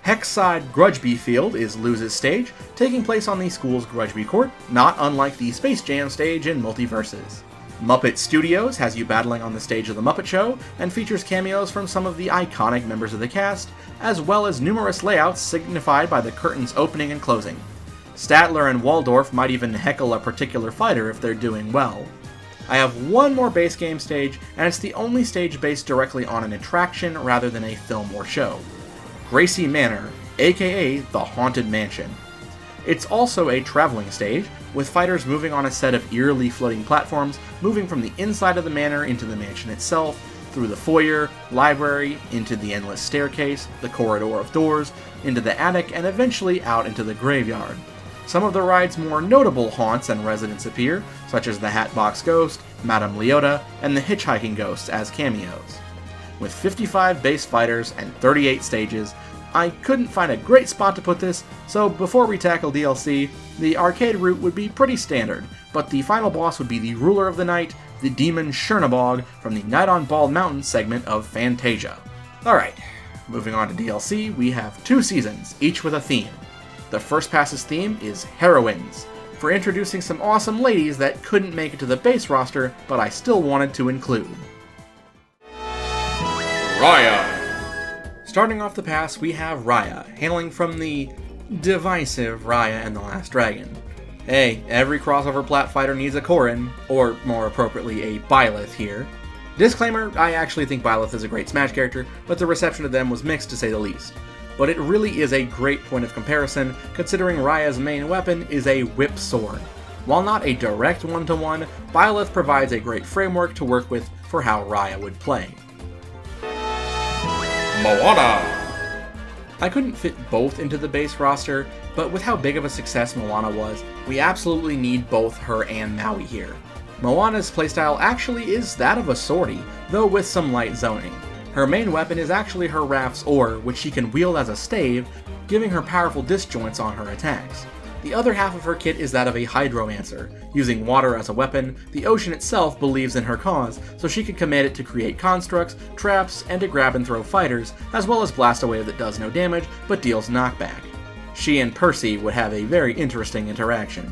Hexside Grudgeby Field is Luz's stage, taking place on the school's Grudgeby Court, not unlike the Space Jam stage in Multiversus. Muppet Studios has you battling on the stage of The Muppet Show, and features cameos from some of the iconic members of the cast, as well as numerous layouts signified by the curtains opening and closing. Statler and Waldorf might even heckle a particular fighter if they're doing well. I have one more base game stage, and it's the only stage based directly on an attraction rather than a film or show. Gracie Manor, aka the Haunted Mansion. It's also a traveling stage, with fighters moving on a set of eerily floating platforms, moving from the inside of the manor into the mansion itself, through the foyer, library, into the endless staircase, the corridor of doors, into the attic, and eventually out into the graveyard. Some of the ride's more notable haunts and residents appear, such as the Hatbox Ghost, Madame Leota, and the Hitchhiking Ghosts as cameos. With 55 base fighters and 38 stages, I couldn't find a great spot to put this, so before we tackle DLC, the arcade route would be pretty standard, but the final boss would be the ruler of the night, the demon Chernabog from the Night on Bald Mountain segment of Fantasia. Alright, moving on to DLC, we have 2 seasons, each with a theme. The First Pass's theme is Heroines, for introducing some awesome ladies that couldn't make it to the base roster, but I still wanted to include. Raya. Starting off the pass, we have Raya, hailing from the divisive Raya and the Last Dragon. Hey, every crossover plat fighter needs a Corrin, or more appropriately, a Byleth here. Disclaimer, I actually think Byleth is a great Smash character, but the reception of them was mixed to say the least. But it really is a great point of comparison, considering Raya's main weapon is a whip sword. While not a direct one-to-one, Byleth provides a great framework to work with for how Raya would play. Moana. I couldn't fit both into the base roster, but with how big of a success Moana was, we absolutely need both her and Maui here. Moana's playstyle actually is that of a swordie, though with some light zoning. Her main weapon is actually her Raph's Oar, which she can wield as a stave, giving her powerful disjoints on her attacks. The other half of her kit is that of a Hydromancer. Using water as a weapon, the ocean itself believes in her cause, so she can command it to create constructs, traps, and to grab and throw fighters, as well as blast a wave that does no damage, but deals knockback. She and Percy would have a very interesting interaction.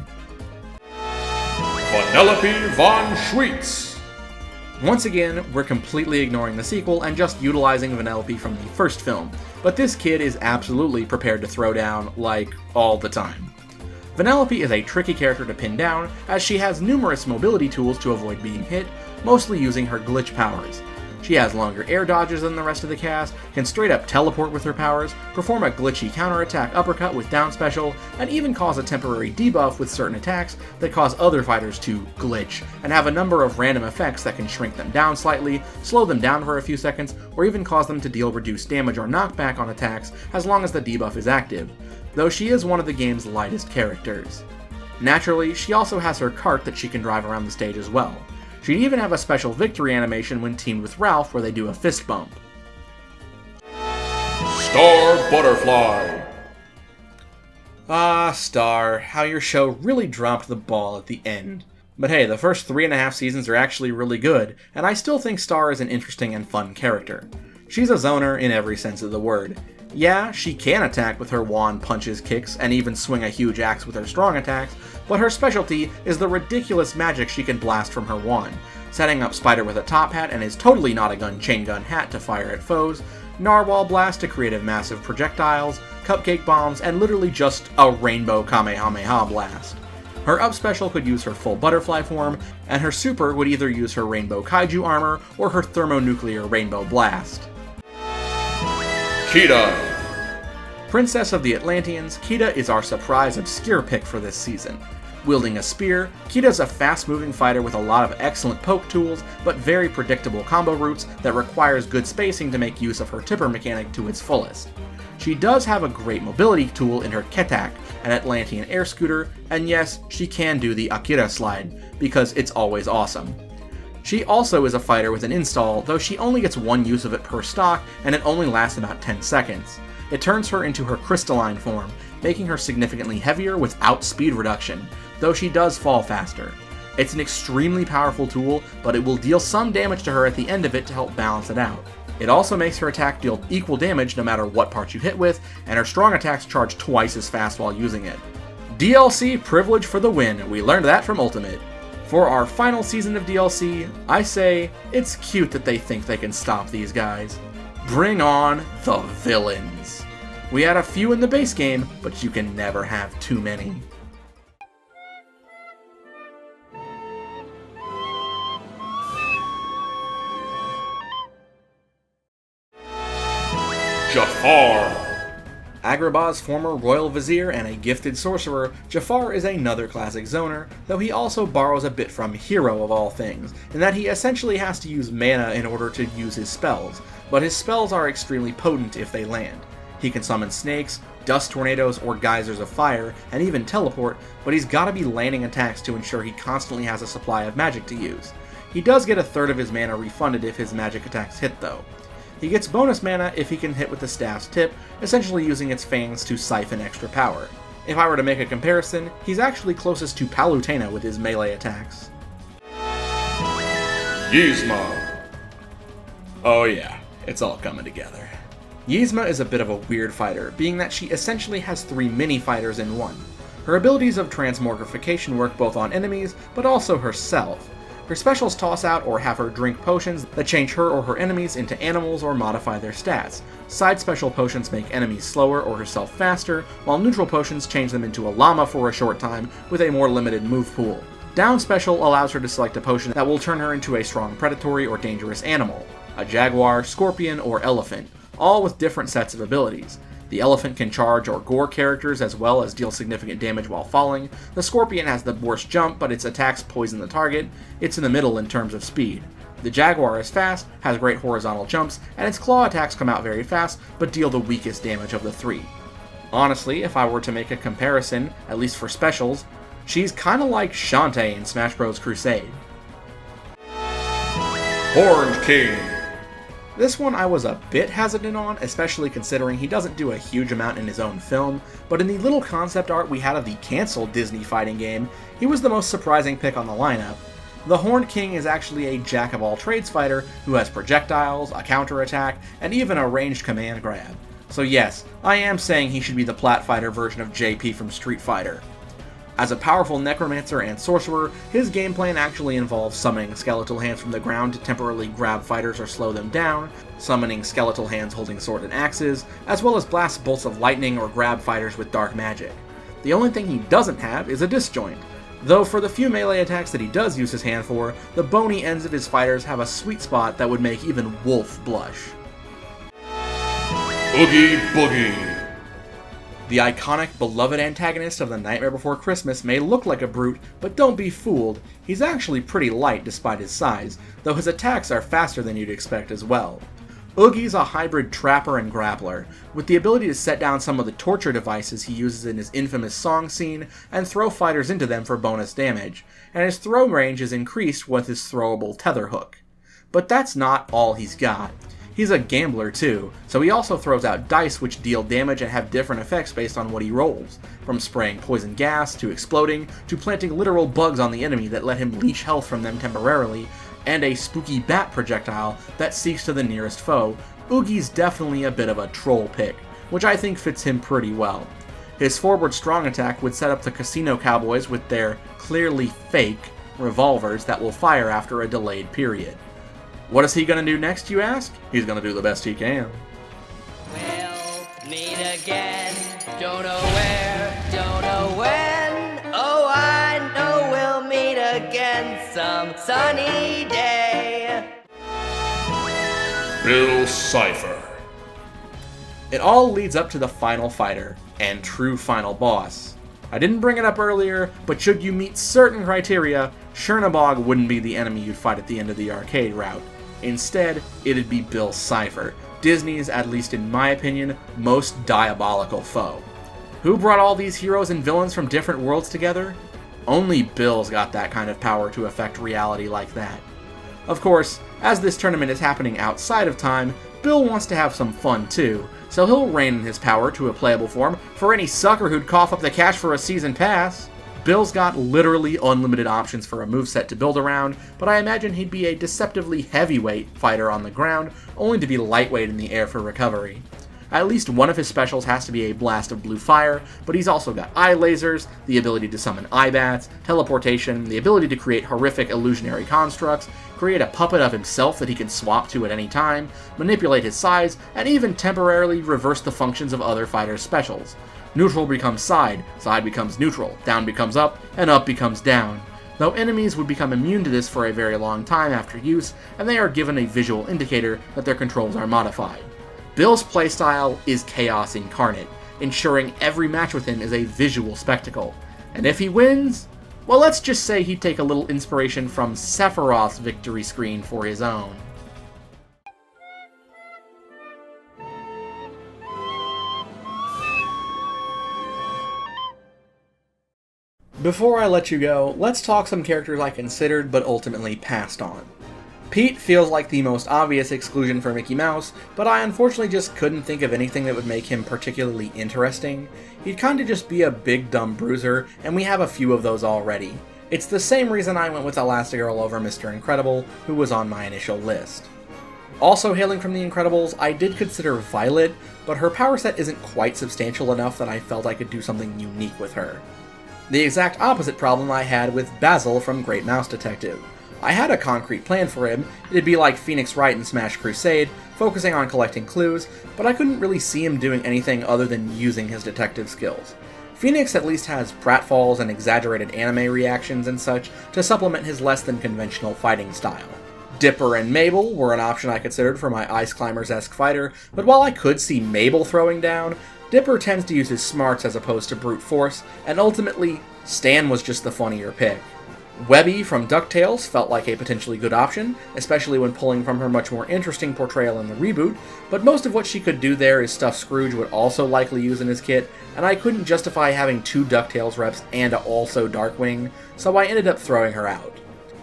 Vanellope von Schweetz. Once again, we're completely ignoring the sequel and just utilizing Vanellope from the first film, but this kid is absolutely prepared to throw down, like, all the time. Vanellope is a tricky character to pin down, as she has numerous mobility tools to avoid being hit, mostly using her glitch powers. She has longer air dodges than the rest of the cast, can straight up teleport with her powers, perform a glitchy counterattack uppercut with down special, and even cause a temporary debuff with certain attacks that cause other fighters to glitch, and have a number of random effects that can shrink them down slightly, slow them down for a few seconds, or even cause them to deal reduced damage or knockback on attacks as long as the debuff is active, though she is one of the game's lightest characters. Naturally, she also has her cart that she can drive around the stage as well. She'd even have a special victory animation when teamed with Ralph where they do a fist bump. Star Butterfly. Ah, Star, how your show really dropped the ball at the end. But hey, the first 3.5 seasons are actually really good, and I still think Star is an interesting and fun character. She's a zoner in every sense of the word. Yeah, she can attack with her wand punches, kicks, and even swing a huge axe with her strong attacks, but her specialty is the ridiculous magic she can blast from her wand, setting up Spider with a top hat and is totally not a chain gun hat to fire at foes, Narwhal Blast to create a massive projectiles, Cupcake Bombs, and literally just a rainbow Kamehameha Blast. Her up special could use her full butterfly form, and her super would either use her rainbow kaiju armor or her thermonuclear rainbow blast. Kida. Princess of the Atlanteans, Kida is our surprise obscure pick for this season. Wielding a spear, Kita's a fast-moving fighter with a lot of excellent poke tools, but very predictable combo routes that requires good spacing to make use of her tipper mechanic to its fullest. She does have a great mobility tool in her Ketak, an Atlantean air scooter, and yes, she can do the Akira slide, because it's always awesome. She also is a fighter with an install, though she only gets one use of it per stock, and it only lasts about 10 seconds. It turns her into her crystalline form, making her significantly heavier without speed reduction, though she does fall faster. It's an extremely powerful tool, but it will deal some damage to her at the end of it to help balance it out. It also makes her attack deal equal damage no matter what part you hit with, and her strong attacks charge twice as fast while using it. DLC privilege for the win, we learned that from Ultimate. For our final season of DLC, I say, it's cute that they think they can stop these guys. Bring on the villains. We had a few in the base game, but you can never have too many. Jafar. Agrabah's former royal vizier and a gifted sorcerer, Jafar is another classic zoner, though he also borrows a bit from Hero of all things, in that he essentially has to use mana in order to use his spells, but his spells are extremely potent if they land. He can summon snakes, dust tornadoes, or geysers of fire, and even teleport, but he's gotta be landing attacks to ensure he constantly has a supply of magic to use. He does get a third of his mana refunded if his magic attacks hit though. He gets bonus mana if he can hit with the staff's tip, essentially using its fangs to siphon extra power. If I were to make a comparison, he's actually closest to Palutena with his melee attacks. Yzma. Oh yeah, it's all coming together. Yzma is a bit of a weird fighter, being that she essentially has 3 mini-fighters in one. Her abilities of transmogrification work both on enemies, but also herself. Her specials toss out or have her drink potions that change her or her enemies into animals or modify their stats. Side special potions make enemies slower or herself faster, while neutral potions change them into a llama for a short time with a more limited move pool. Down special allows her to select a potion that will turn her into a strong predatory or dangerous animal, a jaguar, scorpion, or elephant, all with different sets of abilities. The elephant can charge or gore characters as well as deal significant damage while falling. The scorpion has the worst jump, but its attacks poison the target. It's in the middle in terms of speed. The jaguar is fast, has great horizontal jumps, and its claw attacks come out very fast, but deal the weakest damage of the 3. Honestly, if I were to make a comparison, at least for specials, she's kinda like Shantae in Smash Bros. Crusade. Horned King. This one I was a bit hesitant on, especially considering he doesn't do a huge amount in his own film, but in the little concept art we had of the cancelled Disney fighting game, he was the most surprising pick on the lineup. The Horned King is actually a jack-of-all-trades fighter who has projectiles, a counterattack, and even a ranged command grab. So yes, I am saying he should be the plat fighter version of JP from Street Fighter. As a powerful necromancer and sorcerer, his game plan actually involves summoning skeletal hands from the ground to temporarily grab fighters or slow them down, summoning skeletal hands holding sword and axes, as well as blast bolts of lightning or grab fighters with dark magic. The only thing he doesn't have is a disjoint, though for the few melee attacks that he does use his hand for, the bony ends of his fighters have a sweet spot that would make even Wolf blush. Oogie Boogie. The iconic, beloved antagonist of The Nightmare Before Christmas may look like a brute, but don't be fooled, he's actually pretty light despite his size, though his attacks are faster than you'd expect as well. Oogie's a hybrid trapper and grappler, with the ability to set down some of the torture devices he uses in his infamous song scene and throw fighters into them for bonus damage, and his throw range is increased with his throwable tether hook. But that's not all he's got. He's a gambler too, so he also throws out dice which deal damage and have different effects based on what he rolls, from spraying poison gas, to exploding, to planting literal bugs on the enemy that let him leech health from them temporarily, and a spooky bat projectile that seeks to the nearest foe. Oogie's definitely a bit of a troll pick, which I think fits him pretty well. His forward strong attack would set up the casino cowboys with their clearly fake revolvers that will fire after a delayed period. What is he gonna do next, you ask? He's gonna do the best he can. We'll meet again, don't know where, don't know when. Oh, I know we'll meet again some sunny day. Bill Cipher. It all leads up to the final fighter, and true final boss, I didn't bring it up earlier, but should you meet certain criteria, Chernabog wouldn't be the enemy you'd fight at the end of the arcade route. Instead, it'd be Bill Cipher, Disney's, at least in my opinion, most diabolical foe. Who brought all these heroes and villains from different worlds together? Only Bill's got that kind of power to affect reality like that. Of course, as this tournament is happening outside of time, Bill wants to have some fun too, so he'll rein in his power to a playable form for any sucker who'd cough up the cash for a season pass. Bill's got literally unlimited options for a moveset to build around, but I imagine he'd be a deceptively heavyweight fighter on the ground, only to be lightweight in the air for recovery. At least one of his specials has to be a blast of blue fire, but he's also got eye lasers, the ability to summon eye bats, teleportation, the ability to create horrific illusionary constructs, create a puppet of himself that he can swap to at any time, manipulate his size, and even temporarily reverse the functions of other fighters' specials. Neutral becomes side becomes neutral, down becomes up, and up becomes down. Though enemies would become immune to this for a very long time after use, and they are given a visual indicator that their controls are modified. Bill's playstyle is Chaos Incarnate, ensuring every match with him is a visual spectacle. And if he wins, well, let's just say he'd take a little inspiration from Sephiroth's victory screen for his own. Before I let you go, let's talk some characters I considered but ultimately passed on. Pete feels like the most obvious exclusion for Mickey Mouse, but I unfortunately just couldn't think of anything that would make him particularly interesting. He'd kinda just be a big dumb bruiser, and we have a few of those already. It's the same reason I went with Elastigirl over Mr. Incredible, who was on my initial list. Also hailing from the Incredibles, I did consider Violet, but her power set isn't quite substantial enough that I felt I could do something unique with her. The exact opposite problem I had with Basil from Great Mouse Detective. I had a concrete plan for him. It'd be like Phoenix Wright in Smash Crusade, focusing on collecting clues, but I couldn't really see him doing anything other than using his detective skills. Phoenix at least has pratfalls and exaggerated anime reactions and such to supplement his less than conventional fighting style. Dipper and Mabel were an option I considered for my Ice Climbers-esque fighter, but while I could see Mabel throwing down, Dipper tends to use his smarts as opposed to brute force, and ultimately, Stan was just the funnier pick. Webby from DuckTales felt like a potentially good option, especially when pulling from her much more interesting portrayal in the reboot, but most of what she could do there is stuff Scrooge would also likely use in his kit, and I couldn't justify having 2 DuckTales reps and also Darkwing, so I ended up throwing her out.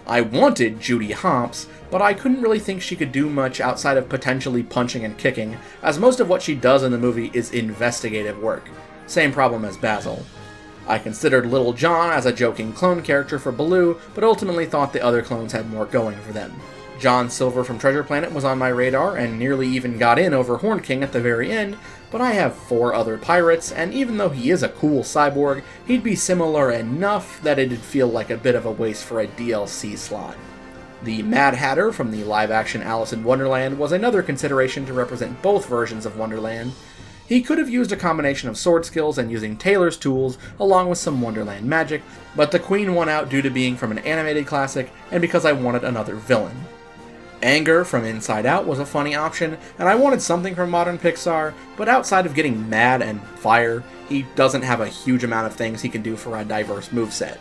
I wanted Judy Hopps, but I couldn't really think she could do much outside of potentially punching and kicking, as most of what she does in the movie is investigative work. Same problem as Basil. I considered Little John as a joking clone character for Baloo, but ultimately thought the other clones had more going for them. John Silver from Treasure Planet was on my radar, and nearly even got in over Horn King at the very end, but I have 4 other pirates, and even though he is a cool cyborg, he'd be similar enough that it'd feel like a bit of a waste for a DLC slot. The Mad Hatter from the live-action Alice in Wonderland was another consideration to represent both versions of Wonderland. He could have used a combination of sword skills and using Taylor's tools, along with some Wonderland magic, but the Queen won out due to being from an animated classic, and because I wanted another villain. Anger from Inside Out was a funny option, and I wanted something from modern Pixar, but outside of getting mad and fire, he doesn't have a huge amount of things he can do for a diverse moveset.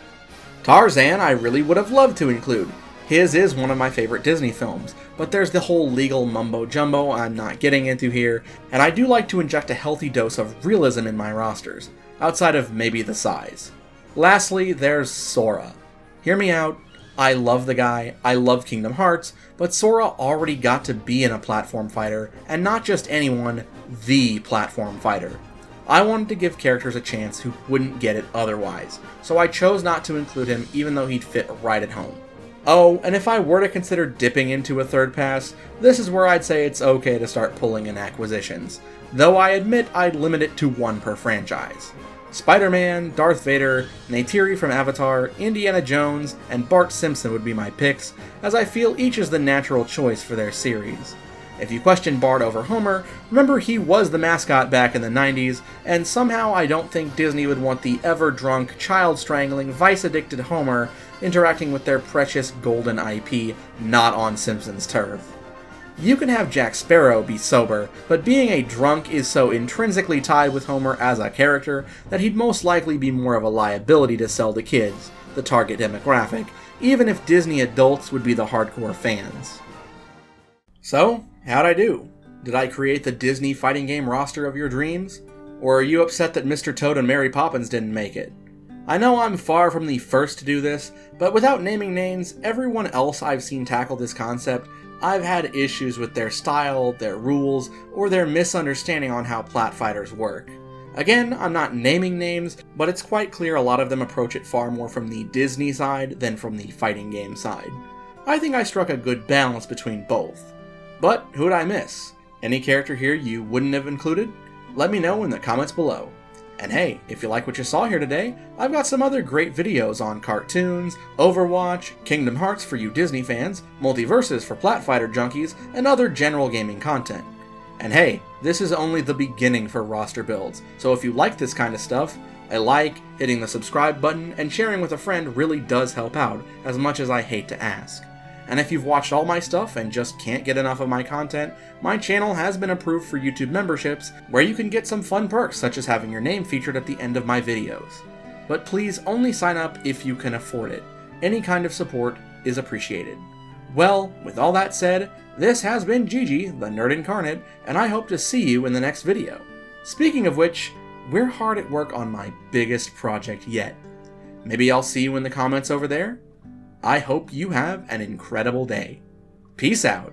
Tarzan I really would have loved to include. His is one of my favorite Disney films, but there's the whole legal mumbo-jumbo I'm not getting into here, and I do like to inject a healthy dose of realism in my rosters, outside of maybe the size. Lastly, there's Sora. Hear me out, I love the guy, I love Kingdom Hearts, but Sora already got to be in a platform fighter, and not just anyone, the platform fighter. I wanted to give characters a chance who wouldn't get it otherwise, so I chose not to include him even though he'd fit right at home. Oh, and if I were to consider dipping into a third pass, this is where I'd say it's okay to start pulling in acquisitions, though I admit I'd limit it to 1 per franchise. Spider-Man, Darth Vader, Neytiri from Avatar, Indiana Jones, and Bart Simpson would be my picks, as I feel each is the natural choice for their series. If you question Bart over Homer, remember he was the mascot back in the 90s, and somehow I don't think Disney would want the ever-drunk, child-strangling, vice-addicted Homer interacting with their precious golden IP not on Simpsons turf. You can have Jack Sparrow be sober, but being a drunk is so intrinsically tied with Homer as a character that he'd most likely be more of a liability to sell to kids, the target demographic, even if Disney adults would be the hardcore fans. So, how'd I do? Did I create the Disney fighting game roster of your dreams? Or are you upset that Mr. Toad and Mary Poppins didn't make it? I know I'm far from the first to do this, but without naming names, everyone else I've seen tackle this concept, I've had issues with their style, their rules, or their misunderstanding on how plat fighters work. Again, I'm not naming names, but it's quite clear a lot of them approach it far more from the Disney side than from the fighting game side. I think I struck a good balance between both. But who'd I miss? Any character here you wouldn't have included? Let me know in the comments below. And hey, if you like what you saw here today, I've got some other great videos on cartoons, Overwatch, Kingdom Hearts for you Disney fans, Multiversus for plat fighter junkies, and other general gaming content. And hey, this is only the beginning for roster builds, so if you like this kind of stuff, a like, hitting the subscribe button, and sharing with a friend really does help out, as much as I hate to ask. And if you've watched all my stuff and just can't get enough of my content, my channel has been approved for YouTube memberships, where you can get some fun perks such as having your name featured at the end of my videos. But please only sign up if you can afford it. Any kind of support is appreciated. Well, with all that said, this has been Gigi, the Nerd Incarnate, and I hope to see you in the next video. Speaking of which, we're hard at work on my biggest project yet. Maybe I'll see you in the comments over there? I hope you have an incredible day. Peace out.